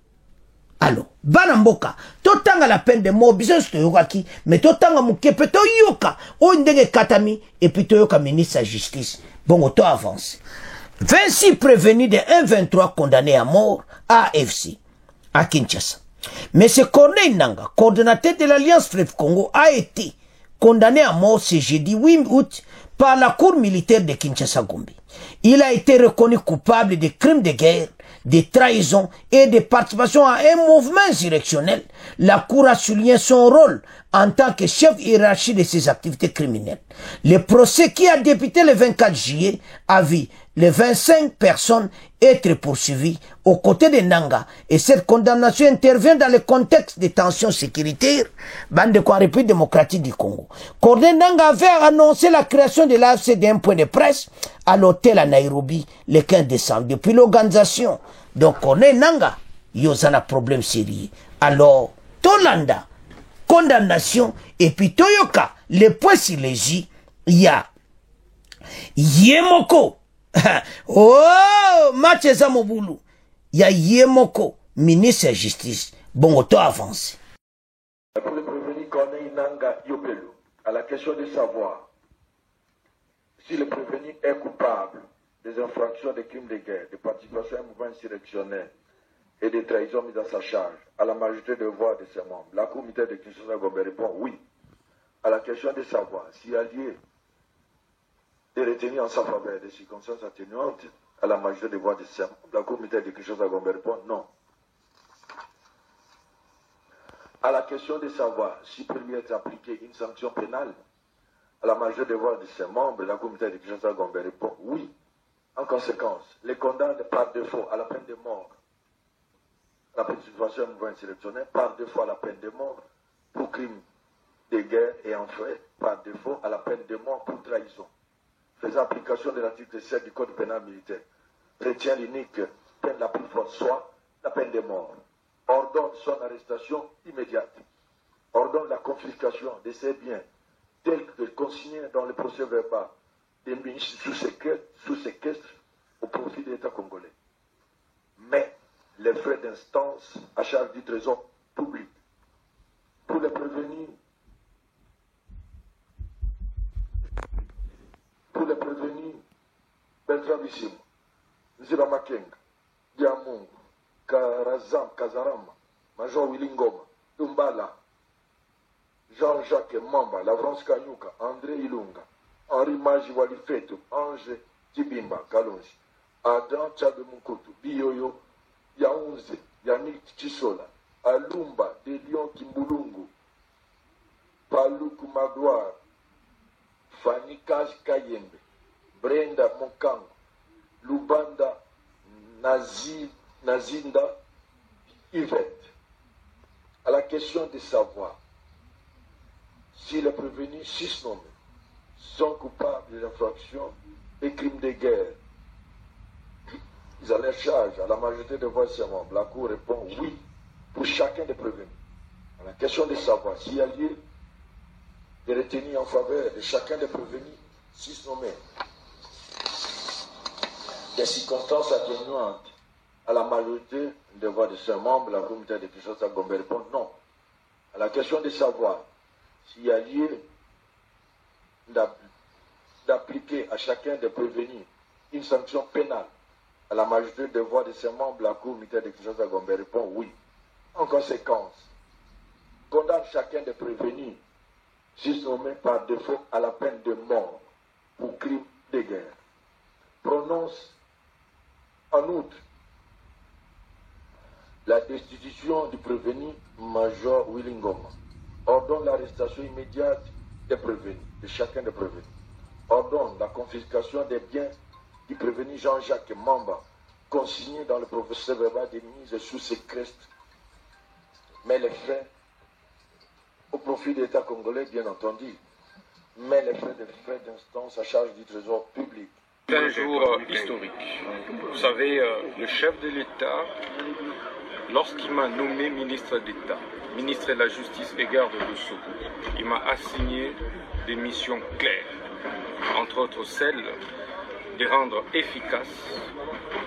B: Alors, bana mboka, totanga la peine de mort, bizos to yokaki, mais totanga mukepe to yoka, o ndenge katami, et puis to yoka ministre de la justice. Bon, to avance. 26 prévenus de 1,23 condamnés à mort à AFC, à Kinshasa. Mais ce Corneille Nanga, coordonnateur de l'Alliance Fleuve Congo, a été condamné à mort ce jeudi 8 août par la cour militaire de Kinshasa-Gombe. Il a été reconnu coupable de crimes de guerre, de trahison et de participation à un mouvement insurrectionnel. La Cour a souligné son rôle en tant que chef hiérarchique de ses activités criminelles. Le procès qui a débuté le 24 juillet a vu les 25 personnes être poursuivies aux côtés de Nanga, et cette condamnation intervient dans le contexte des tensions sécuritaires dans la République démocratique du Congo. Corneille Nanga avait annoncé la création de l'AFC d'un point de presse à l'hôtel à Nairobi le 15 décembre. Depuis l'organisation, donc Corneille Nanga, il y a un problème sérieux. Alors, Tolanda, condamnation, et puis Toyoka, le point sur les i, il y a Yemoko. Oh, Mathieza Mobulu. Il y a Yemoko, ministre de la Justice. Bon, auto avance.
A: Pour le prévenu Corneille Nanga Yopelu, à la question de savoir si le prévenu est coupable des infractions de crimes de guerre, de participation à un mouvement insurrectionnel et de trahison mise à sa charge, à la majorité de voix de ses membres, la Cour militaire de Kinshasa-Gombe répond oui. À la question de savoir s'il y a lieu de retenir en sa faveur des circonstances atténuantes à la majorité des voix de ses membres, la Cour militaire de Kinshasa-Gombe répond non. À la question de savoir s'il peut lui être appliqué une sanction pénale à la majorité des voix de ses membres, la Cour militaire de Kinshasa-Gombe répond oui. En conséquence, les condamnés par défaut à la peine de mort, la participation à un mouvement insurrectionnel, par défaut à la peine de mort pour crime de guerre et en fait par défaut à la peine de mort pour trahison. Faisant application de l'article 7 du Code pénal militaire, retient l'unique peine la plus forte, soit la peine de mort. Ordonne son arrestation immédiate. Ordonne la confiscation de ses biens tels que consignés dans le procès verbal des ministres sous séquestre au profit de l'État congolais. Mais les frais d'instance à charge du trésor public pour les prévenir, Bertrand Bissimo, Nzira Makenga, Diamungu, Kazarama, Major Willingoma, Dumbala, Jean-Jacques Mamba, Lavrance Kanyuka, André Ilunga, Henri Maji Walifeto, Ange Kibimba, Kalonji, Adam Tchabe Mukutu, Biyoyo, Yaounze, Yannick Chisola, Alumba, De Lion Kimbulungu,
G: Paluku Magloire, Fanny Kaj Kayembe, Brenda Mokango, Lubanda Nazinda Yvette. À la question de savoir si les prévenus susnommés sont coupables de l'infraction et crimes de guerre, ils ont leur charge à la majorité de voix de ses membres. La Cour répond oui pour chacun des prévenus. À la question de savoir s'il y a lieu de retenir en faveur de chacun des prévenus susnommés des circonstances atténuantes à la majorité des voix de ses membres, la communauté de Kinshasa Gombe répond non. À la question de savoir s'il y a lieu d'appliquer à chacun des prévenus une sanction pénale, à la majorité des voix de ses membres, la Cour militaire de Kinshasa Gombe répond oui. En conséquence, condamne chacun des prévenus susnommés par défaut à la peine de mort pour crime de guerre. Prononce en outre la destitution du prévenu Major Willingoma. Ordonne l'arrestation immédiate des prévenus, de chacun des prévenus. Ordonne la confiscation des biens du prévenu Jean-Jacques Mamba, consigné dans le procès verbal des mises sous séquestre, mais les frais au profit de l'État congolais, bien entendu, mais les frais d'instance à charge du trésor public.
H: C'est un jour historique. Vous savez, le chef de l'État, lorsqu'il m'a nommé ministre d'État, ministre de la Justice et garde de Soko, il m'a assigné des missions claires, entre autres celle de rendre efficace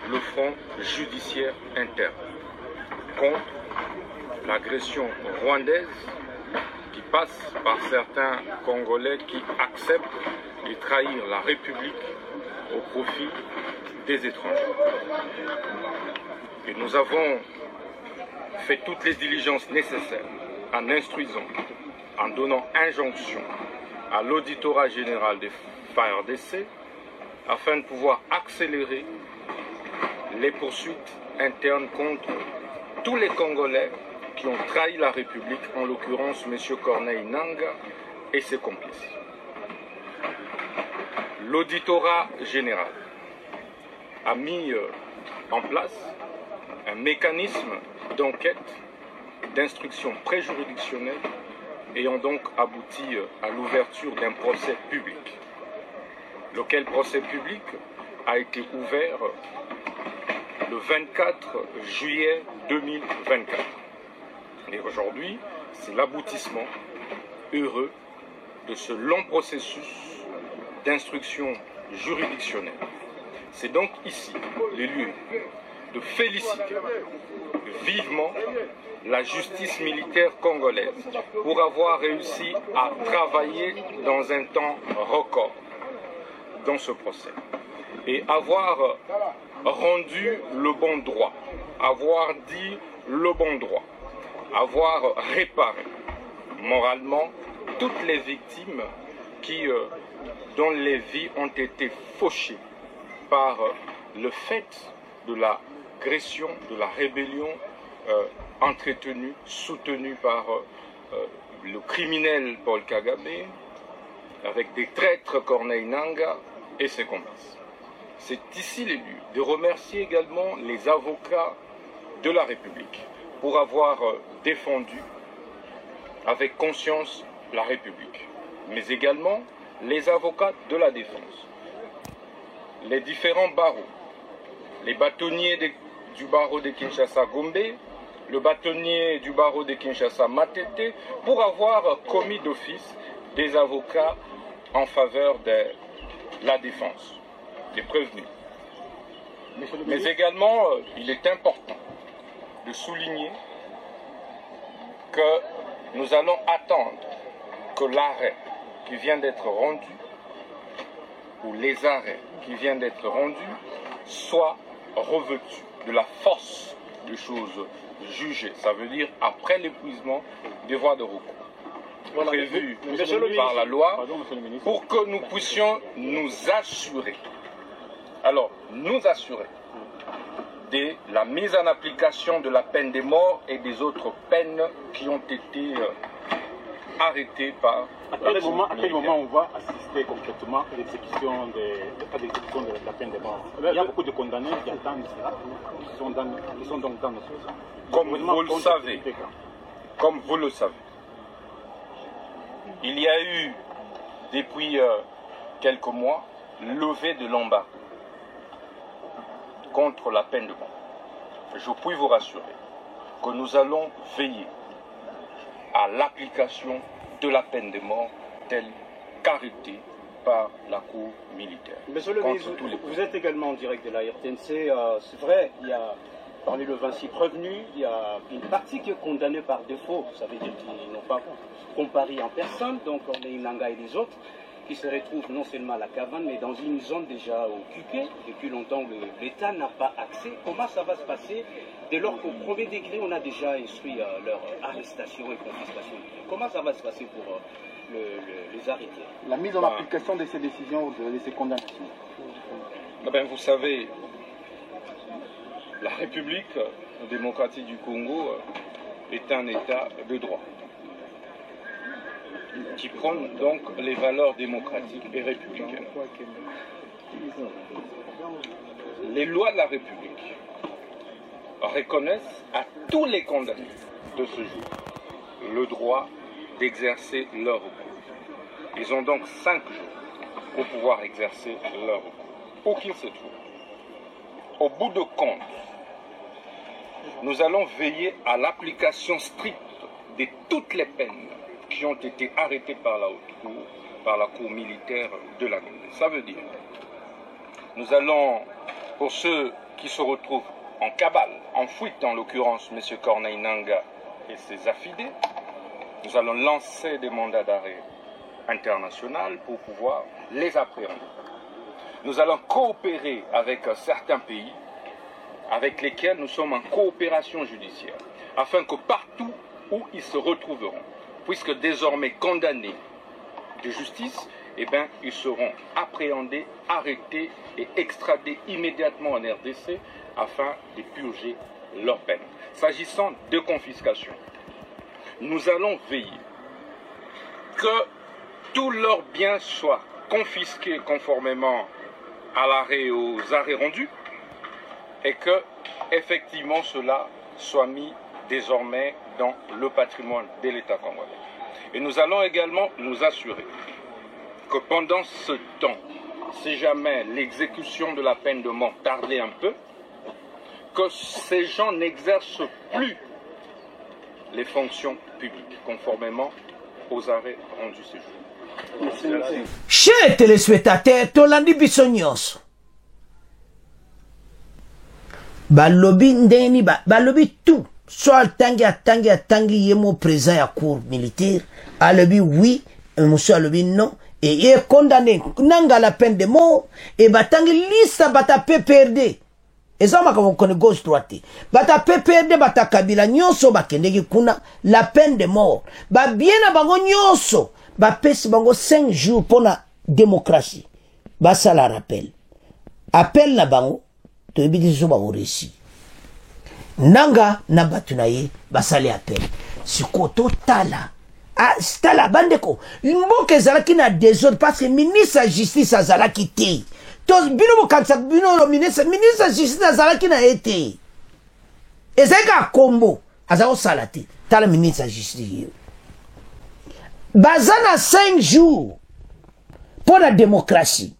H: le front judiciaire interne contre l'agression rwandaise qui passe par certains Congolais qui acceptent de trahir la République au profit des étrangers. Et nous avons fait toutes les diligences nécessaires en instruisant, en donnant injonction à l'auditorat général des FARDC afin de pouvoir accélérer les poursuites internes contre tous les Congolais qui ont trahi la République, en l'occurrence M. Corneille Nangaa et ses complices. L'auditorat général a mis en place un mécanisme d'enquête, d'instruction préjuridictionnelle ayant donc abouti à l'ouverture d'un procès public, lequel procès public a été ouvert le 24 juillet 2024. Et aujourd'hui, c'est l'aboutissement heureux de ce long processus d'instruction juridictionnelle. C'est donc ici les lieux de féliciter vivement la justice militaire congolaise pour avoir réussi à travailler dans un temps record dans ce procès et avoir rendu le bon droit, avoir dit le bon droit, avoir réparé moralement toutes les victimes dont les vies ont été fauchées par le fait de l'agression, de la rébellion entretenue, soutenue par le criminel Paul Kagame, avec des traîtres Corneille Nangaa et ses complices. C'est ici les lieux de remercier également les avocats de la République pour avoir défendu avec conscience la République, mais également les avocats de la défense, les différents barreaux, les bâtonniers du barreau de Kinshasa Gombe, le bâtonnier du barreau de Kinshasa Matete, pour avoir commis d'office des avocats en faveur de la défense, des prévenus. Mais également, il est important de souligner que nous allons attendre que l'arrêt qui vient d'être rendu, ou les arrêts qui viennent d'être rendus, soient revêtus de la force des choses jugées. Ça veut dire après l'épuisement des voies de recours prévues par la loi, pour que nous puissions nous assurer, de la mise en application de la peine de mort et des autres peines qui ont été arrêtés par...
I: À quel moment on va assister concrètement à l'exécution de la peine de mort? Il y a beaucoup de condamnés qui attendent cela, qui sont donc dans nos prisons.
H: Comme vous le savez, il y a eu depuis quelques mois levée de l'embargo contre la peine de mort. Je puis vous rassurer que nous allons veiller à l'application de la peine de mort telle qu'arrêtée par la Cour militaire.
J: Monsieur le ministre, vous êtes également en direct de la RTNC. C'est vrai, il y a parmi le 26 prévenus, il y a une partie qui est condamnée par défaut. Ça veut dire qu'ils n'ont pas comparé en personne. Donc on est Inanga et les autres qui se retrouvent non seulement à la Cavane, mais dans une zone déjà occupée. Depuis longtemps, l'État n'a pas accès. Comment ça va se passer dès lors qu'au premier degré, on a déjà instruit leur arrestation et confiscation? Comment ça va se passer pour les arrêter?
I: La mise en application de ces décisions, de ces condamnations.
H: Vous savez, la République démocratique du Congo est un État de droit qui prône donc les valeurs démocratiques et républicaines. Les lois de la République reconnaissent à tous les condamnés de ce jour le droit d'exercer leur recours. Ils ont donc 5 jours pour pouvoir exercer leur recours, où qu'ils se trouvent. Au bout de compte, nous allons veiller à l'application stricte de toutes les peines qui ont été arrêtées par la haute cour, par la cour militaire de la Guinée. Ça veut dire, nous allons, pour ceux qui se retrouvent en cabale, en fuite en l'occurrence M. Corneille Nangaa et ses affidés, nous allons lancer des mandats d'arrêt international pour pouvoir les appréhender. Nous allons coopérer avec certains pays avec lesquels nous sommes en coopération judiciaire, afin que partout où ils se retrouveront, puisque désormais condamnés de justice, ils seront appréhendés, arrêtés et extradés immédiatement en RDC afin de purger leur peine. S'agissant de confiscation, nous allons veiller que tous leurs biens soient confisqués conformément à l'arrêt et aux arrêts rendus et que, effectivement, cela soit mis désormais dans le patrimoine de l'État congolais. Et nous allons également nous assurer que pendant ce temps, si jamais l'exécution de la peine de mort tardait un peu, que ces gens n'exercent plus les fonctions publiques, conformément aux arrêts rendus ces jours.
B: Chers téléspectateurs, tolandi biso nyonso. Balobi ndeni balobi tout. Soit tangi yemo présent à cour militaire, alobi oui, monsieur alobi non, et il est condamné, nanga la peine de mort, et batangi lista bata PPRD. Et ça, on connaît gauche droite. Bata PPRD, bata Kabila nyonso, bakendeki kuna, la peine de mort. Ba bien na bango nyonso, ba pesi bango 5 jours pour la démocratie. Ba ça la rappel. Appel na bango, to ebidi so ba réussi. Nanga na batunaye, ba sali appel. Sikoto tala. Ah, tala bandeko. Mboke zalaki na désordre parce que ministre de justice azalaki te. Tos bino kansa bino ministre de justice azalaki na été. Ezeka kombo azao salati. Tala ministre de justice. Bazana 5 jours pour la démocratie.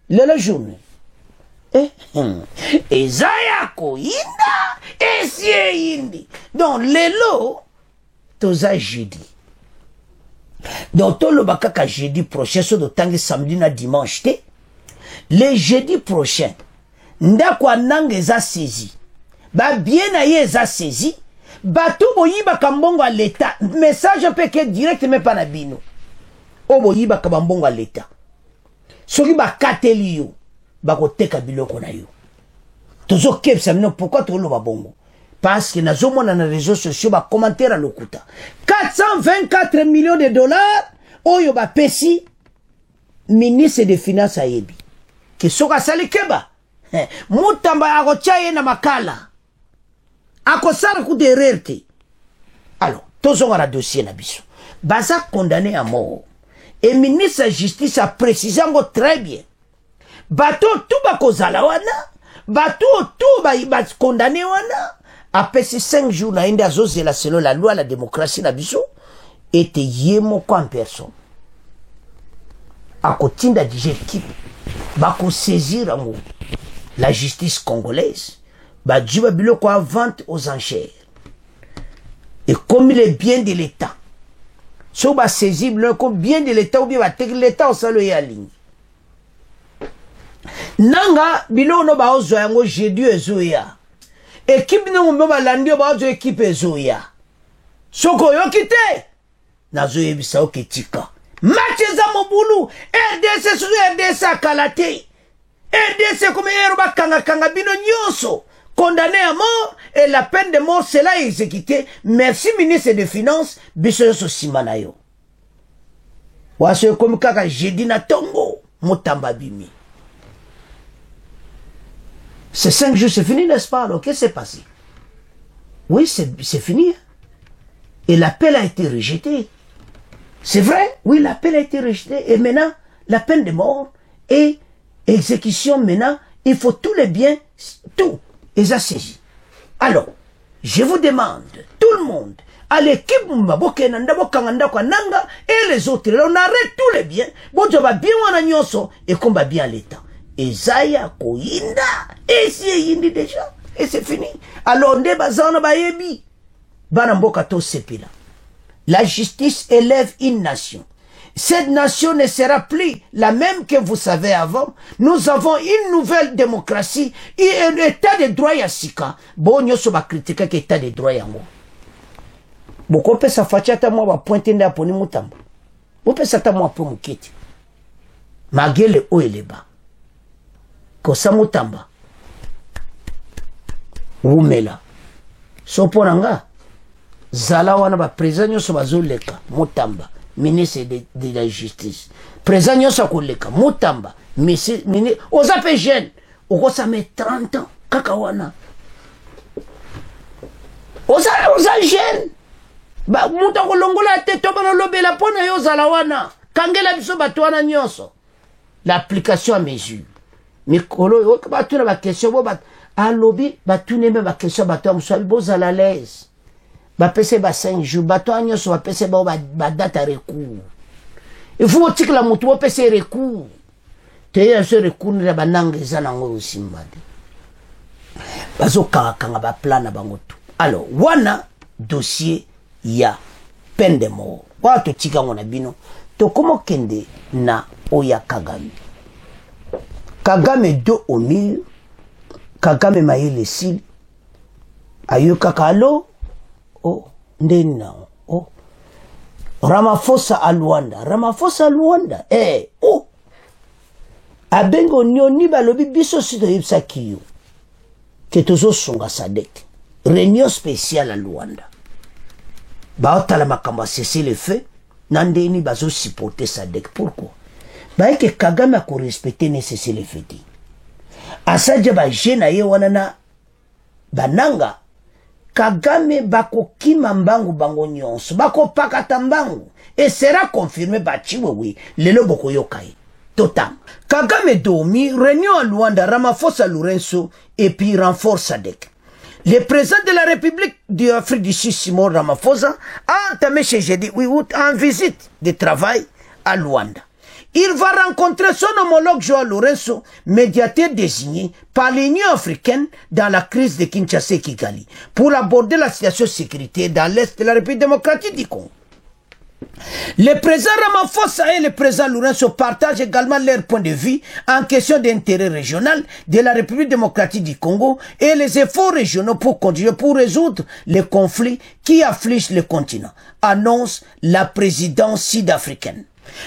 B: Le journée. Ezaya ko inda esie indi. Donc lelo toza jeudi. Donc tout le bakaka jeudi prochain so do tangi samedi na dimanche te. Le jeudi prochain ndakwa nanga eza saisi. Ba bien na ye eza saisi. Batu boyiba kambongo à l'état. Message peut que direct mais pas na bino. O boyiba kambongo à l'état. Soki ba kateli yo. Bako teka biloko na yo. Tozo kepsa mino pourquoi tolo ba bongo? Parce que nazo mona na réseaux sociaux ba commentaire à lokuta. 424 millions de dollars oyo ba pesi ministre des finances a yebi. Que soka sali keba. Mutamba akochaye na makala. Akosara ku dererte. Alors, tozo ngara dossier na biso. baza condamné à mort. Et ministre de la Justice a précisé très bien. Bato tout bakozala wana, bato tout ba condamné wana. Après ces 5 jours, na inda zozela selon la loi, la démocratie na biso, était yemo en personne. A kotinda dije équipe, bako saisir amour la justice congolaise, ba djiba biloko à vente aux enchères. Et comme il est bien de l'État, si on va saisir le bien de l'État ou bien l'État au salon et à ligne. Nanga bilono ba ozo yango jeudi ezoya. Équipe no mo balandi ba ozo équipe ezoya. Soko yo kite. Nazo yebisa oketika. Match za mobulu RDC sur RDC kalate. RDC comme ero ba kanga bino nyonso. Condamné à mort et la peine de mort cela est exécuté. Merci ministre des Finances biso so simanayo. Waso comme kaka jeudi na tongo motamba bimi. Ces 5 jours, c'est fini, n'est-ce pas? Alors, qu'est-ce qui s'est passé? Oui, c'est fini. Et l'appel a été rejeté. C'est vrai? Oui, l'appel a été rejeté. Et maintenant, la peine de mort et exécution, maintenant, il faut tous les biens, tout, les assaisir. Alors, je vous demande, tout le monde, à l'équipe et les autres, on arrête tous les biens, bon, je vais bien et qu'on va bien l'État. Et Zaya Koinda, et si yindi déjà, et c'est fini. Alors, on bazana bayebi, banamboka to sepila. La justice élève une nation. Cette nation ne sera plus la même que vous savez avant. Nous avons une nouvelle démocratie et un état de droit yasika. Bon, nous sommes critiqués que état de droit yango. Beaucoup peut s'affacher à moi, va pointer n'a poni mutamba. Vous peut s'attendre moi pour mukiti. Malgré le haut et le bas. Kosa mutamba umela soponanga zala wana ba président nyoso bazoleka mutamba ministre de la justice président nyoso koleka mutamba ministre oza pe jeune okosa me 30 ans kaka wana oza jeune ba muta kolongola te to bana lobela pona yo zala wana kangela biso bato wana nyoso l'application à mesure. Mikolo batuna ba question bo bat alobi batune me ba question bato mswabi bozala à l'aise ba pese ba 5 jours bato anyo so ba pese ba date à recours il faut que la mutu bo pese recours te ya ce recours na bananga ezana ngo simbade bazo kanga ba plan na bangotu. Alors wana dossier ya peine de mort wato tika ngona bino to komo kende na oya Kagame. Kagame do au mur, Kagame maïe le sil, ayo kakalo, oh, ndena, oh, Ramaphosa à Luanda, oh, abengo nyoni balobi biso sito yipsa kiyo, que tozo songa sadek, réunion spéciale à Luanda, baotala makamba cesser le feu, nandeni bazo supporter sadek, pourquoi? Bah que Kagame a respecté nécessaire les fêtes. Asadja ba jena ye wanana bananga Kagame bako kima mbangu bango nyonso bako pakata mbangu et sera confirmé bachiwe oui lelo boko yokai totam. Kagame domi réunion à Luanda Ramaphosa Lourenço et puis renforce SADC. Le président de la République d'Afrique du Sud Simon Ramaphosa a entamé chez jeudi en visite de travail à Luanda. Il va rencontrer son homologue Joao Lourenço, médiateur désigné par l'Union africaine dans la crise de Kinshasa et Kigali, pour aborder la situation sécuritaire dans l'Est de la République démocratique du Congo. Le président Ramaphosa et le président Lourenço partagent également leur point de vue en question d'intérêt régional de la République démocratique du Congo et les efforts régionaux pour continuer pour résoudre les conflits qui affligent le continent, annonce la présidence sud-africaine.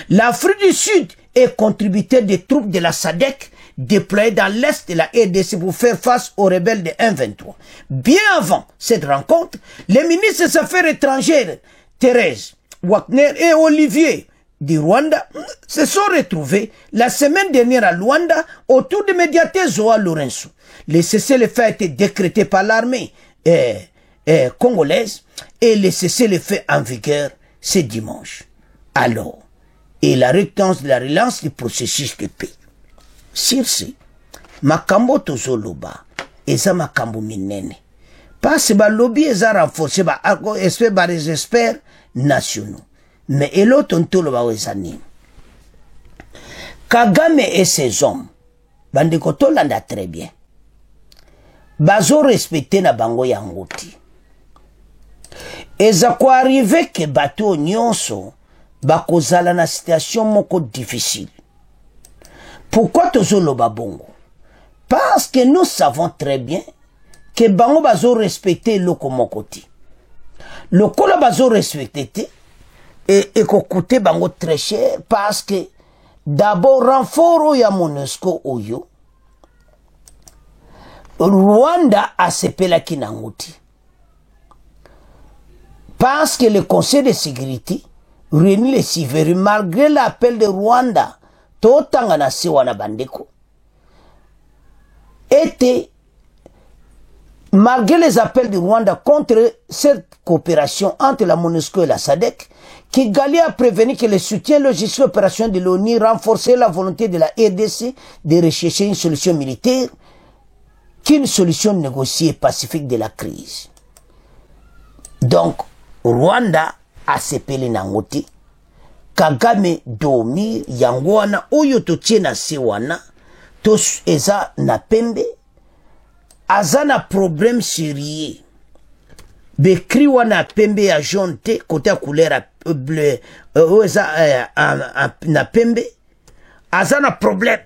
B: L'Afrique du Sud est contributeur des troupes de la SADC déployées dans l'Est de la RDC pour faire face aux rebelles de M23. Bien avant cette rencontre, les ministres des Affaires étrangères, Thérèse Wagner et Olivier du Rwanda, se sont retrouvés la semaine dernière à Luanda autour du médiateur Joao Lourenço. Le cessez-le-feu a été décrété par l'armée congolaise et le cessez-le-feu en vigueur ce dimanche. Alors, et la relance du processus de paix. Sur ce, makambo tozoloba, eza makambo minene. Parce que le lobby est renforcé par les experts nationaux. Mais et l'autre, on le va aux Kagame et ses hommes, bandeko landa très bien. Bazo respecté na bango yangoti. Eza ko arrivé que bateau nyonso bakozala na situation moko difficile. Pourquoi tozoloba bongo? Parce que nous savons très bien que bango bazo respecté loko mokoti. Lokola bazo respecté et ko coûter bango très cher parce que d'abord renfort ya MONUSCO oyo Rwanda a sepela kinangoti. Parce que le Conseil de sécurité réunit les civils malgré l'appel de Rwanda totanga na sewana bandeko était malgré les appels du Rwanda contre cette coopération entre la MONUSCO et la SADC, Kigali a prévenu que le soutien logistique opération de l'ONU renforçait la volonté de la RDC de rechercher une solution militaire qu'une solution négociée pacifique de la crise. Donc, Rwanda a sepelé nangoti, Kagame domir yangwana oyo totie na sewana, tos eza na pembe, azana problème sérieux. Bekri wana pembe ya jaune te côté à couleur bleu na pembe azana problème.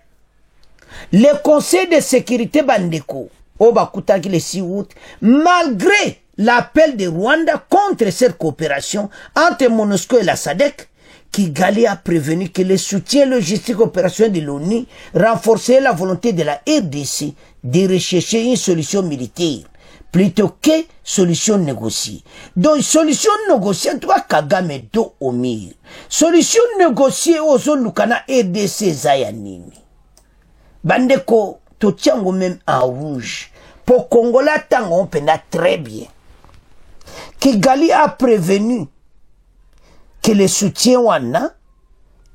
B: Le Conseil de sécurité bandeko obakutaki le 6 août malgré l'appel de Rwanda contre cette coopération entre MONUSCO et la SADC, Kigali a prévenu que le soutien logistique opérationnel de l'ONU renforçait la volonté de la RDC de rechercher une solution militaire plutôt que solution négociée. Donc, solution négociée, en tout cas, Kagame do omir. Solution négociée aux zones Lukana RDC Zayanini. Bandeko, totiango même en rouge. Pour Congola, tango, on pena très bien. Kigali a prévenu que le soutien wana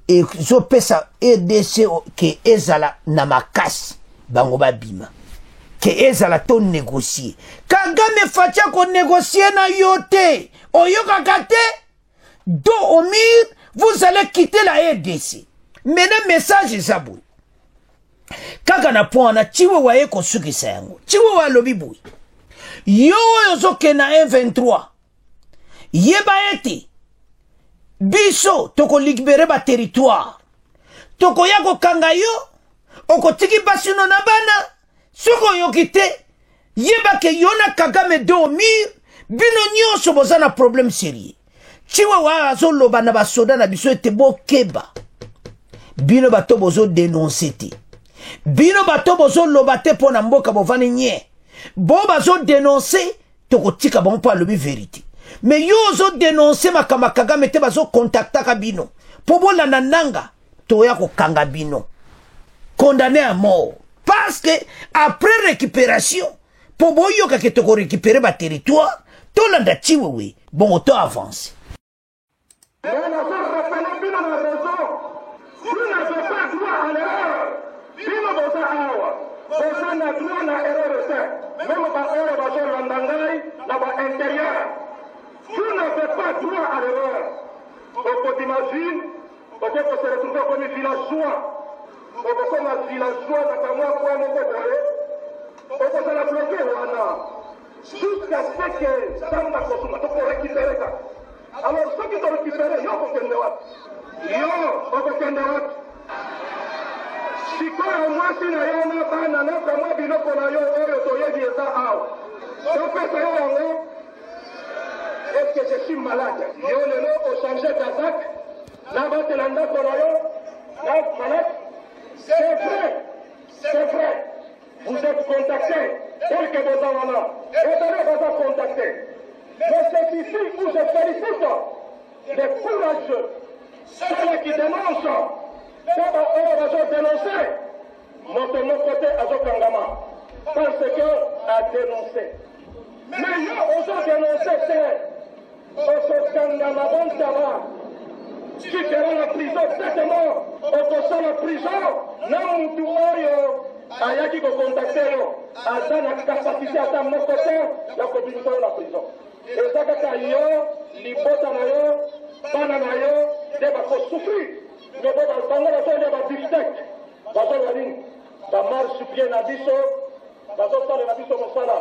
B: et zopesa RDC que ezala namakasi bango babima que ezala ton négocier. Kagame fatia ko négocier na yote oyoka kate do omir vous allez quitter la RDC. Mena message zabou kaka na pona chiwe waye ko sukisa yango chiwe wa lobi boy yo yozoke na M23 yeba ete biso toko libérer ba territoire toko yako kangayo oko tiki basino na bana soko yokite yeba ke yona Kagame domir bino nyonso bozana problème sérieux chiwa wa azolo bana ba soda na biso ete bo keba bino bato bozo dénoncer te bino bato bozo lobate pona mboka bovani nye bo bazo dénoncer toko tika bon pa lobi vérité. Mais yo zo dénoncer makama Kagame te bazo contacta kabino. Pobo la nananga toya ko kanga bino. Condamné à mort. Parce que après récupération, pobo yo ka ke toko récupérer ba territoire, to landa chiwewe, bon auto avance.
K: Tu n'avais pas droit à l'erreur. On t'imagine, on peut se retrouver comme un villageois. On peut comme un villageois dans moi, quoi, mon copain. On peut se la bloquer, voilà. Jusqu'à ce que ça m'a consommé, on peut récupérer ça. Alors, ceux qui t'ont récupéré, ils ont aucun droit. Ils ont aucun droit. Si quoi, moi, si n'a rien à faire, n'a pas moi, bino, qu'on a eu, on a eu, ça, donc, c'est ça, est-ce que je suis malade? Yo le nom au changé d'Azak, là-bas c'est l'anda Korayo, là malade. C'est vrai. Vous êtes contactés, tel que vos enfants, et d'ailleurs vous êtes contactés. Mais c'est ici où je félicite les courageux, ceux qui dénoncent, d'abord on va dénoncer, mon côté Azokangama, parce que a dénoncé. Mais nous, on a dénoncé, c'est okokanga mabonzaba tu seras la prison 7 mois okosala prison na mutu oyo ayaki kokontakte yo aza na kapasité ata moko te ya kobimisa yo na prison eza kaka yo libota na yo bana na yo nde bakosufrir ndobo bango bazolia babiftek bazolia nini bamarche pie na biso bazosalela biso mosala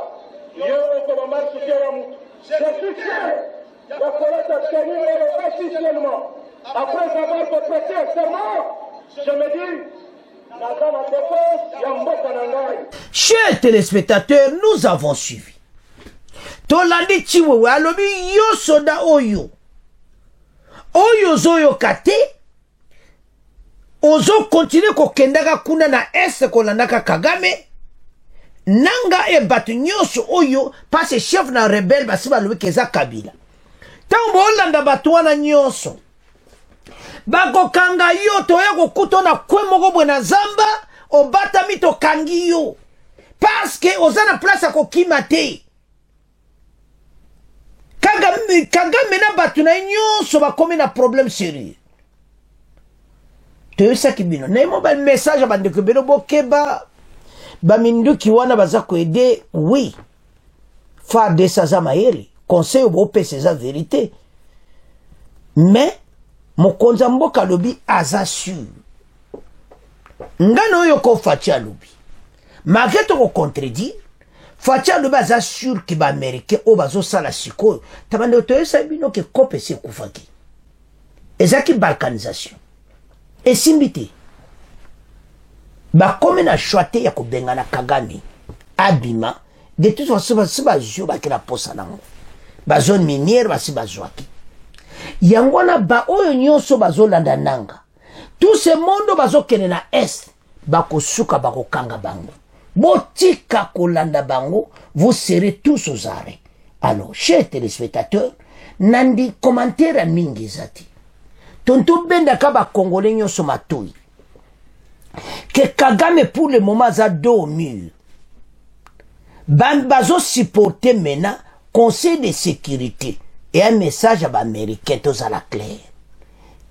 K: yo oko bamarche pie ya mutu je suis fier ya kolata teni oyo officiellement après avoir prêté serment je me dis
B: chers téléspectateurs, nous avons suivi. Tolandi Chiwewe alobi yo soda oyo. Oyo zoyo kate. Ozo continue ko kendaka kuna na est kolandaka Kagame. Nanga e batu nyoso oyo passe chef na rebelle basi balobi keza Kabila. Tango olanda batu wana nyoso. Bako kanga yo toya kokuto na kwe moko bwe na zamba obata mito kangi yo parce que ozana place ako kimate Kagame na batu na nyonso bakomi na problème sérieux to yesa kibino na mo ba message bandeko beno bokeba ba minduki wana baza ko aider oui faire de sa zamayeli conseil au pese za vérité mais mokonza mboka lobi aza sûr ngano oyo ko Facha lobi malgré to ko contredire Facha lobi aza sûr ki ba américain o bazo sala sikoyo tabande to yesa bino ke kope se kufaki ezaki balkanisation esimbite ba comme na choité ya ko benga na Kagame abima de toute façon ba jo ba kila posa nango ba zone minière ba si ba zwaki yangwana ba oyo nyonso bazolanda nanga tout ce monde bazokene na est bakosuka bakokanga bango botika kolanda bango vous serez tous aux arrêts. Alors chers téléspectateurs nandi commentaire mingi zati tonto benda ka ba congolais nyonso matoi que Kagame pour le moment za dos au mur bazo supporter maintenant conseil de sécurité et un message à l'américain tous à la claire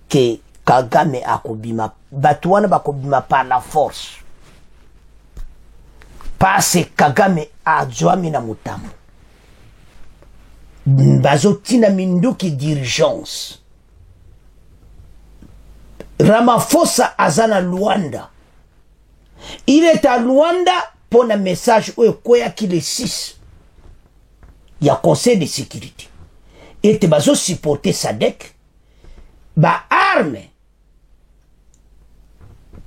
B: que Kagame akobima batouana bakobima par la force parce que Kagame a joami na mutamu bazotina minduki d'urgence Ramaphosa azana Luanda il est à Luanda pour un message où il y le 6 il y a conseil de sécurité et te bazo supporter Sadek ba arme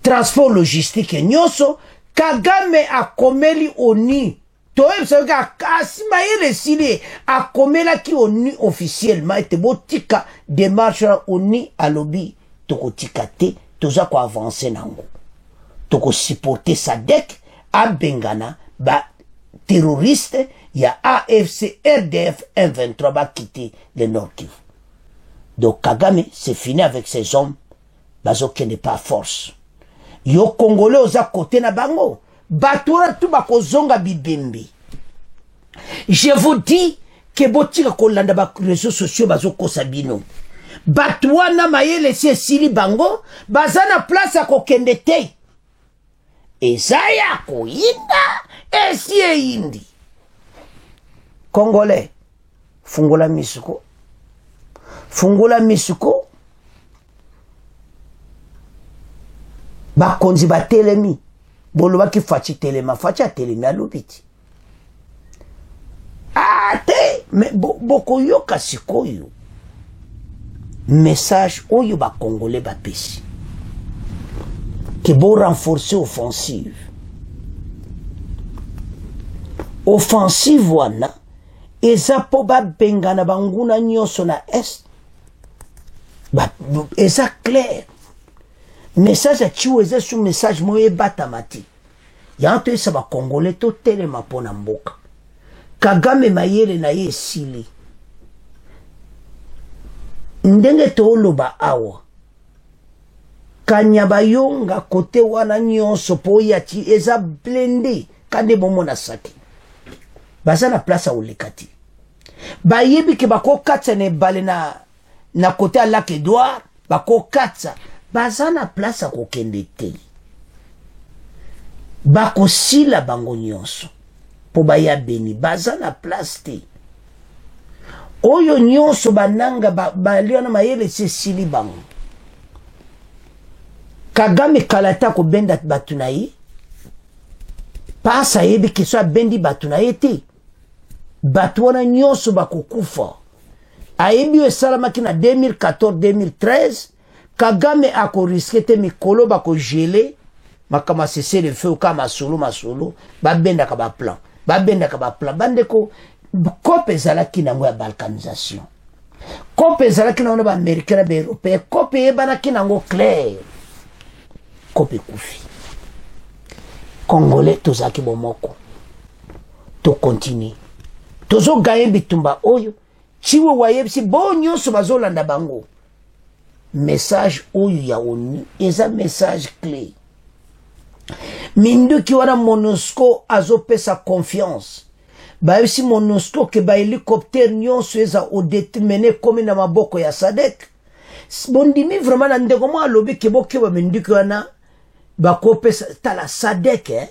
B: transport logistique nyoso Kagame a komeli oni toem se ga asima ile sili a komela ki oni officiellement et botika démarche oni alobi toko tikate toza ko avancer nango toko supporter Sadek a bengana ba terroriste ya AFC RDF M23 va quitter le Nord Kivu. Donc Kagame c'est fini avec ces hommes bazo qui n'est pas force. Yo Congolais oza côté na bango batura tu bakozonga bibembe. Je vous dis que botika kolanda ba réseaux sociaux bazo kosabino. Batwana mayele se sili bango bazana place à kokende te. Ezaya ko inda esie indi. Congolais, fungula misuko. Fungula misuko. Bakonzi ba telemi. Boloba ki fachi telema. Fachi a telemi alubiti. Ate. Mais boko yoka sikoyo. Message oyo ba Congolais ba pesi. Que bon renforcer offensive. Offensive wana. Eza po ba bengana banguna nyoso na est. Eza clair. Message a chiweze sous message moye batamati. Yanto esa ba Congolais to telema pona mboka. Kagame mayele na ye sili. Ndenge to oloba awa. Kanyabayonga kote wana nyonso po yati eza blende kande bomo na saki. Baza na place a olekati. bayebi ke bako katsa ne bale na côté à Lac Edouard bako katsa baza na place à kokende te bako sila bango nyonso po baya beni baza na place te oyo nyonso bananga baliona mayele se sili bango Kagame kalata ko benda batu na ye pasa yebi ke so bendi batu na ye te batu wana nyonso bakokufa ayebi esalamaki na 2014-2013 Kagame ako riske te mikolo bako gele makama cessez le feu ka masolo babenda ka ba plan bandeko kope ezalaki nango ya balkanisation kope ezalaki nango na baaméricain na baeuropéen kope eyebanaki nango clair kope kufi congolais tozalaki bomoko tokontinue tozogaye bitumba oyo chiwe wayebisi bo nyonso bazolanda bango message oyo ya ONU eza message clé minduki wana MONUSCO azopesa confiance bayebisi MONUSCO ke bahélicoptère nyonso eza odetermine komi na maboko ya SADC bondimi vraiment na ndeko mo alobi ke bokeba minduki wana bakopesa tala SADC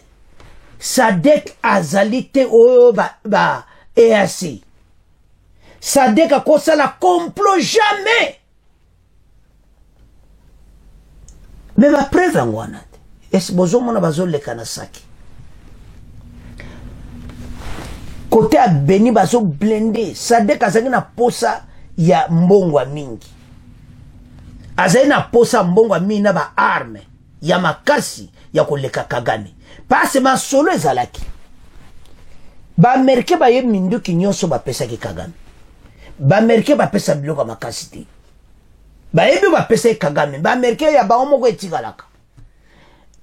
B: SADC azali te oyo ba EAC SADC akosala complot jamais mais ba preuve yango wana te esi bozomona bazoleka na saki kote ya Beni bazo blende SADC azali na posa ya mbongwa mingi azali na posa mbongwa mingi na ba arme ya makasi ya koleka Kagame pase masolo ezalaki baamerikain baye minduki nyonso bapesaki Kagame baamerikain bapesa biloko makasi te bayebi bapesa Kagame baamerikain ya bango moko etikalaka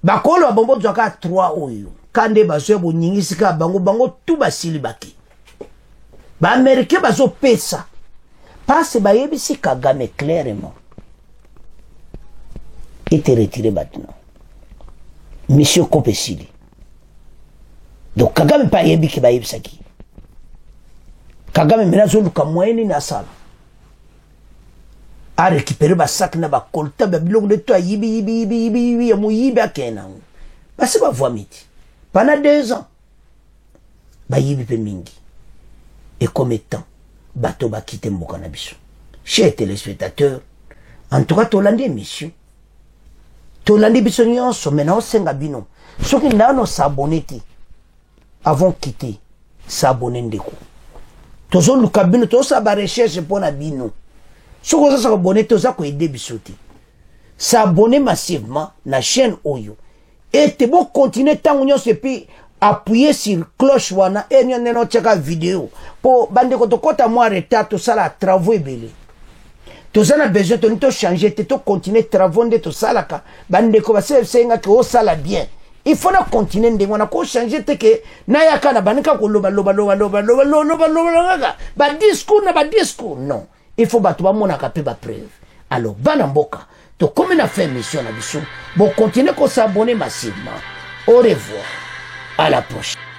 B: bakolo babombo zwaka 3 oyo kande bazo bonyingisika bango tu basili baki baamerikain bazopesa pase bayebisi Kagame clairement était retiré maintenant mission Kopesili donc Kagame pa yebi ki bayebisaki Kagame menazo luka moyeni na sala a récupérer ba sac na ba kolta ba biloko de toi yibi ya muyibi akena basi ba voimiti pendant 2 ans ba yibi pe mingi et comme temps bato ba quitter mboka na biso chers téléspectateurs en tout cas tolandi émission tolandi biso nyonso maintenant senga bino soki nano s'abonner te avant quitter s'abonner ndeko tozo luka bino tozo ba recherche pona bino soko za s'abonner toza ko aider biso te s'abonner massivement na chaîne oyo et te bo continuer tango nyonso et puis appuyer sur cloche wana et nyoneno cheka vidéo po bandeko to kota moi retard to sala travaux ebele tous on a besoin de changer, de continuer travaux de tout ça là ka bande ko base senga ko sala bien il faut na continuer de wana ko changer te ke na yaka na banika ko loba ba discours non il faut ba to ba mona ka pe ba preuve alors bana mboka to comme na fait mission na biso bon continuer ko s'abonner massivement au revoir à la prochaine.